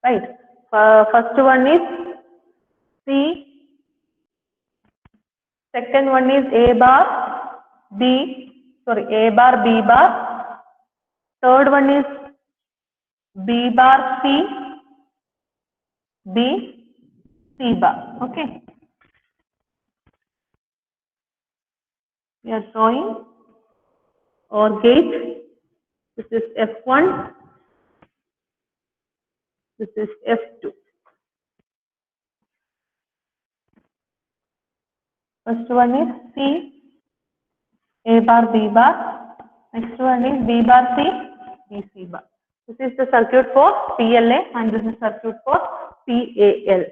S1: Right. First one is C. Second one is A bar B. Sorry, A bar B bar. Third one is B bar C. B C bar. Okay. We are drawing or gate. This is F1. This is F2. First one is C, A bar, B bar. Next one is B bar, C, B, C bar. This is the circuit for PLA and this is circuit for PAL.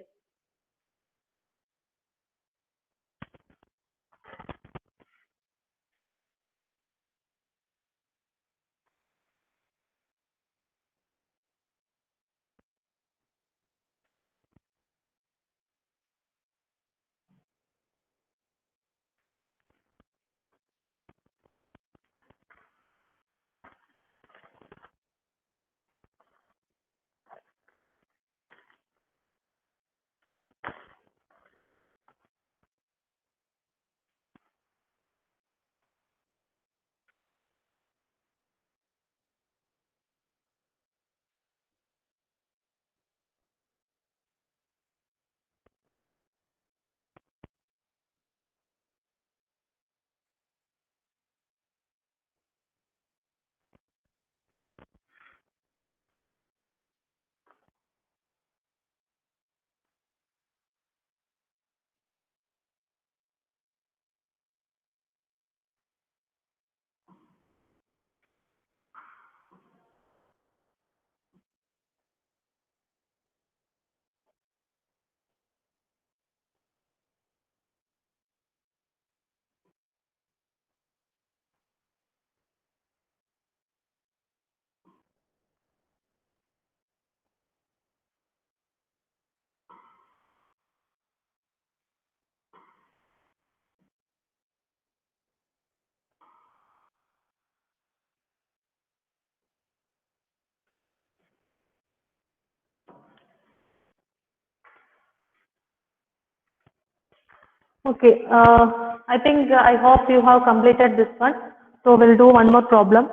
S1: Okay, I hope you have completed this one. So we'll do one more problem.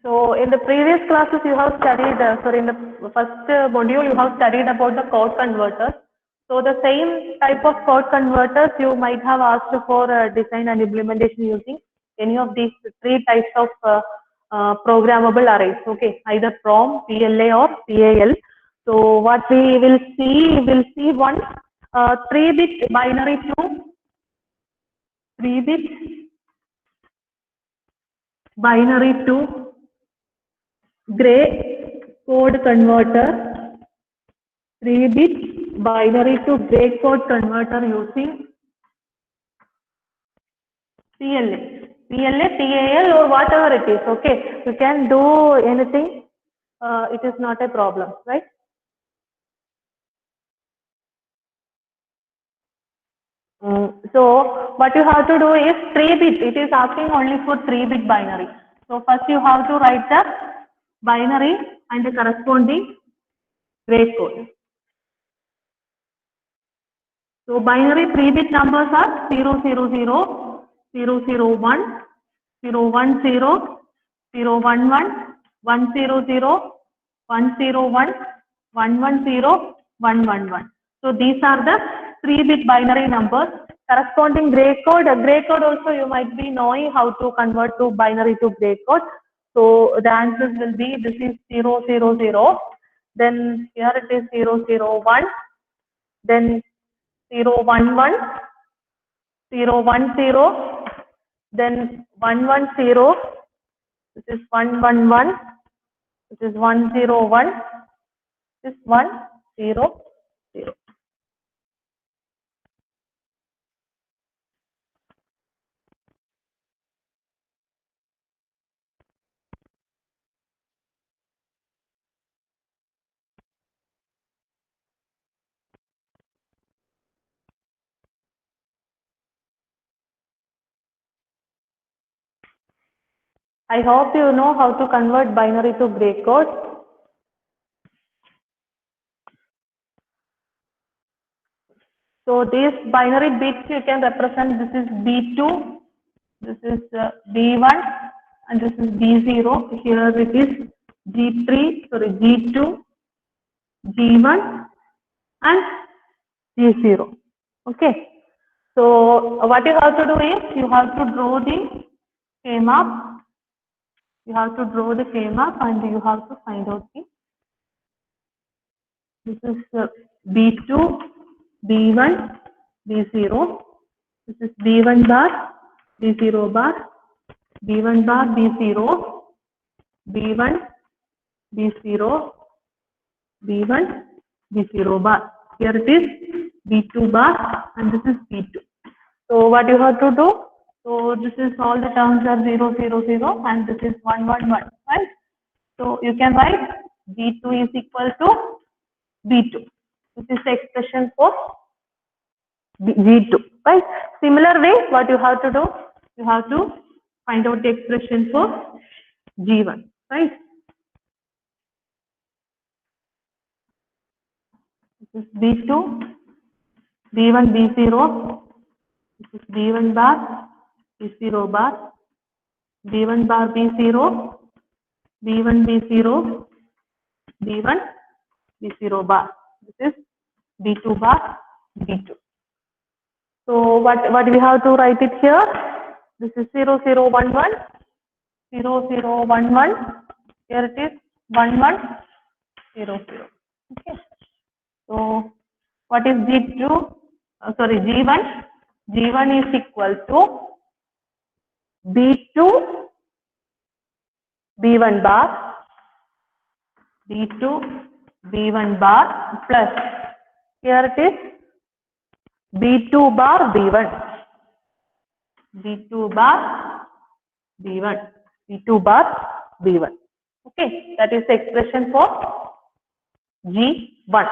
S1: So in the previous classes you have studied, sorry, in the first module you have studied about the code converters. So the same type of code converters you might have asked for design and implementation using any of these three types of programmable arrays. Okay, either PROM, PLA or PAL. So what we will see one 3-bit binary to 3-bit binary to gray code converter, 3-bit binary to gray code converter using PLA, PAL or whatever it is. Okay, you can do anything. It is not a problem, right? So what you have to do is 3-bit. It is asking only for 3-bit binary. So first you have to write the binary and the corresponding gray code. So binary 3-bit numbers are 000, 001, 010, 011, 100, 101, 110, 111. So these are the 3-bit binary numbers. Corresponding gray code also you might be knowing how to convert to binary to gray code. So the answers will be, this is 0, 0, 0. Then here it is 0, 0, 1. Then 0, 1, 1. 0, 1, 0. Then 1, 1, 0. This is 1, 1, 1. This is 1, 0, 1. This is 1, 0, 0. I hope you know how to convert binary to gray code. So these binary bits you can represent, this is B2, this is B1, and this is B0. Here it is G3, sorry, G2, G1, and G0. Okay. So what you have to do is, you have to draw the K-map. You have to draw the K-map and you have to find out the, this is B2, B1, B0. This is B1 bar, B0 bar, B1 bar, B0, B1, B0, B1, B0 bar. Here it is B2 bar and this is B2. So what you have to do? So this is all the terms are 0, 0, 0 and this is 1, 1, 1, right? So you can write B2 is equal to B2. This is the expression for G2, right? Similar way, what you have to do? You have to find out the expression for G1, right? This is B2, B1, B0, this is B1 bar, B0 bar, B1 bar, B0, B1, B0, B1, B0 bar. This is B2 bar, B2. So what we have to write it here? This is 0, 0, 1, 1, 0, 0, 1, 1. Here it is 1, 1, 0, 0. Okay. So what is G2? Sorry, G1. G1 is equal to B2, B1 bar, B2, B1 bar plus, here it is B2 bar, B1, B2 bar, B1, B2 bar, B1. Okay, that is the expression for G1.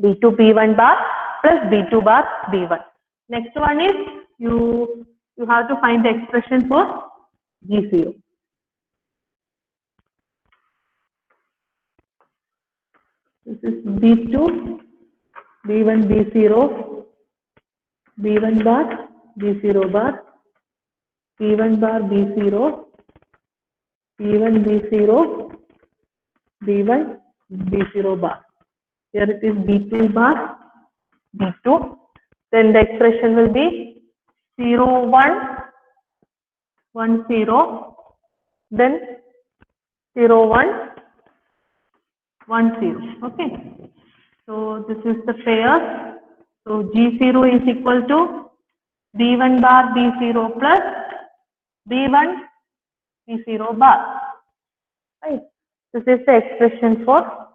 S1: B2 B1 bar plus B2 bar B1. Next one is you have to find the expression for G0. This is B2, B1 B0, B1 bar, B0 bar, B1 bar B0, B1 B0, B1 B0 bar. Here it is B2 bar, B2. Then the expression will be 0, 1, 1, 0, then 0, 1, 1, 0. Okay. So this is the pair. So G0 is equal to B1 bar B0 plus B1 B0 bar. Right. This is the expression for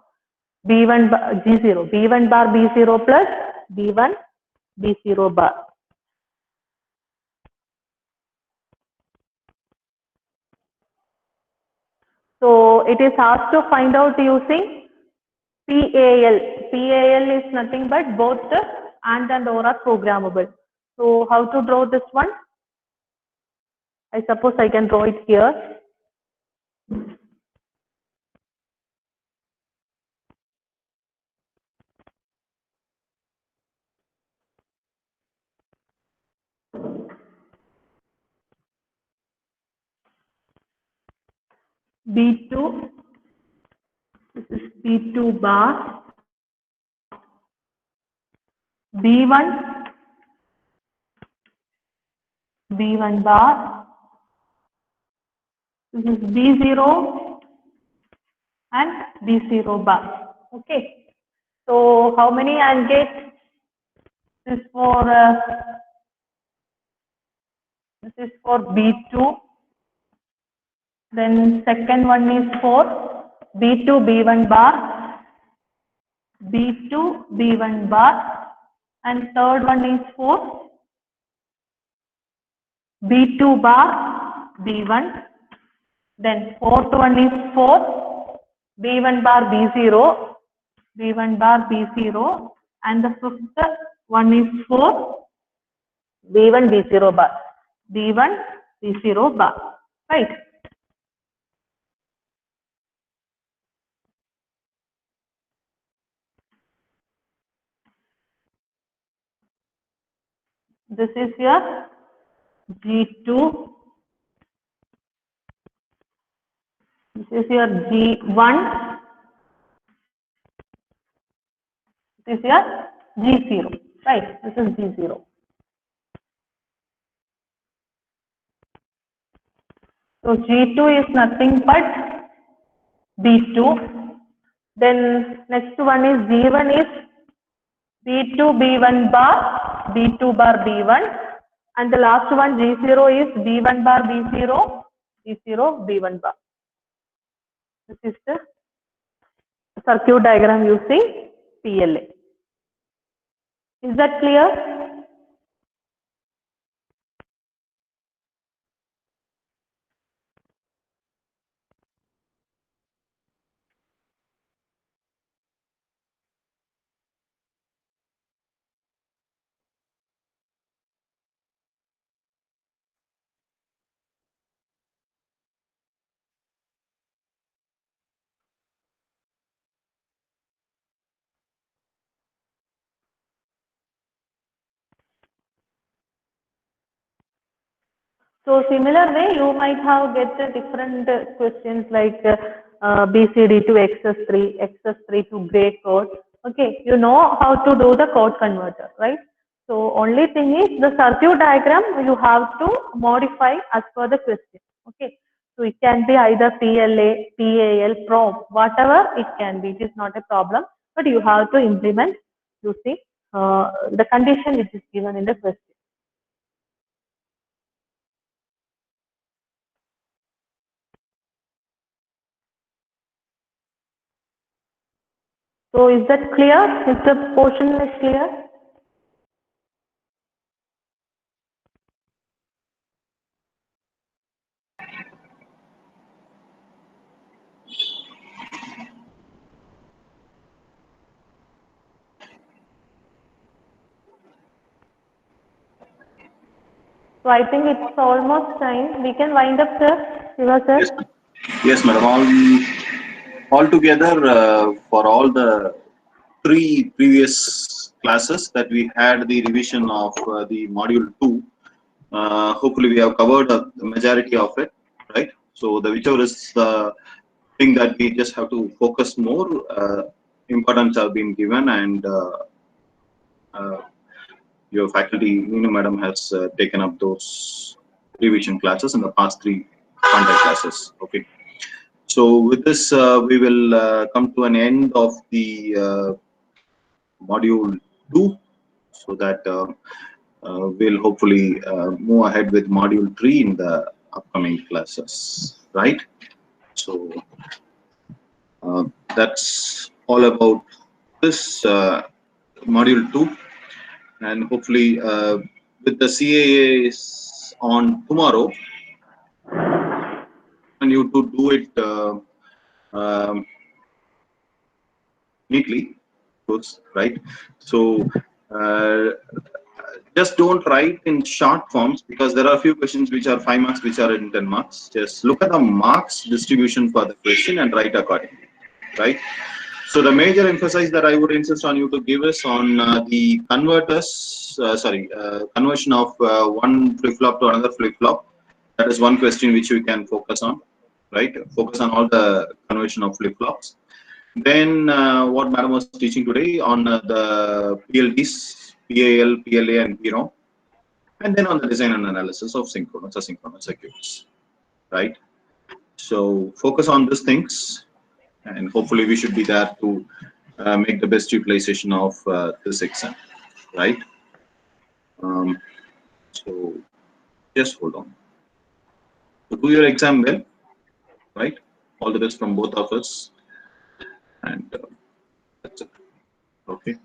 S1: B1 bar, G0. B1 bar B0 plus B1 B0 bar. So it is asked to find out using PAL. PAL is nothing but both the and or are programmable. So how to draw this one? I suppose I can draw it here. B2, this is B2 bar, B1, B1 bar, This is B0 and B0 bar. Okay. So how many AND gates? This is for B2. Then second one is for B2 B1 bar, B2 B1 bar, and third one is for B2 bar B1. Then fourth one is for B1 bar B0, B1 bar B0, and the fifth one is for B1 B0 bar, B1 B0 bar, right? This is your G2, this is your G1, this is your G0, right? This is G0. So G2 is nothing but B2. Then next one is G1 is B2 B1 bar, B2 bar B1, and the last one G0 is B1 bar B0, B0 B1 bar. This is the circuit diagram using PLA. Is that clear? So similar way, you might have get different questions like BCD to XS3, XS3 to gray code. Okay, you know how to do the code converter, right? So only thing is the circuit diagram you have to modify as per the question. Okay, so it can be either PLA, PAL, PROM, whatever it can be. It is not a problem, but you have to implement using the condition which is given in the question. So is that clear? Is the portion is clear? So I think it's almost time. We can wind up, sir. Shiva, sir.
S2: Yes, yes, madam. All together, for all the 3 previous classes that we had the revision of the module 2, hopefully we have covered the majority of it, right? So the whichever is the thing that we just have to focus more, importance have been given, and your faculty, Meenu madam, has taken up those revision classes in the past 3 contact classes. Okay. So with this, we will come to an end of the module 2, so that we'll hopefully move ahead with module 3 in the upcoming classes, right? So that's all about this module 2, and hopefully with the CAAs on tomorrow, and you to do it neatly, of course, right? So just don't write in short forms, because there are a few questions which are 5 marks, which are in 10 marks. Just look at the marks distribution for the question and write accordingly, right? So the major emphasis that I would insist on you to give is on the converters, conversion of one flip-flop to another flip-flop. That is one question which we can focus on, right? Focus on all the conversion of flip-flops. Then what madam was teaching today on the PLDs, PAL, PLA, and PROM, and then on the design and analysis of synchronous, asynchronous circuits, right? So focus on these things, and hopefully we should be there to make the best utilization of this exam, right? So just hold on. So do your exam well, right? All the best from both of us, and that's it. Okay.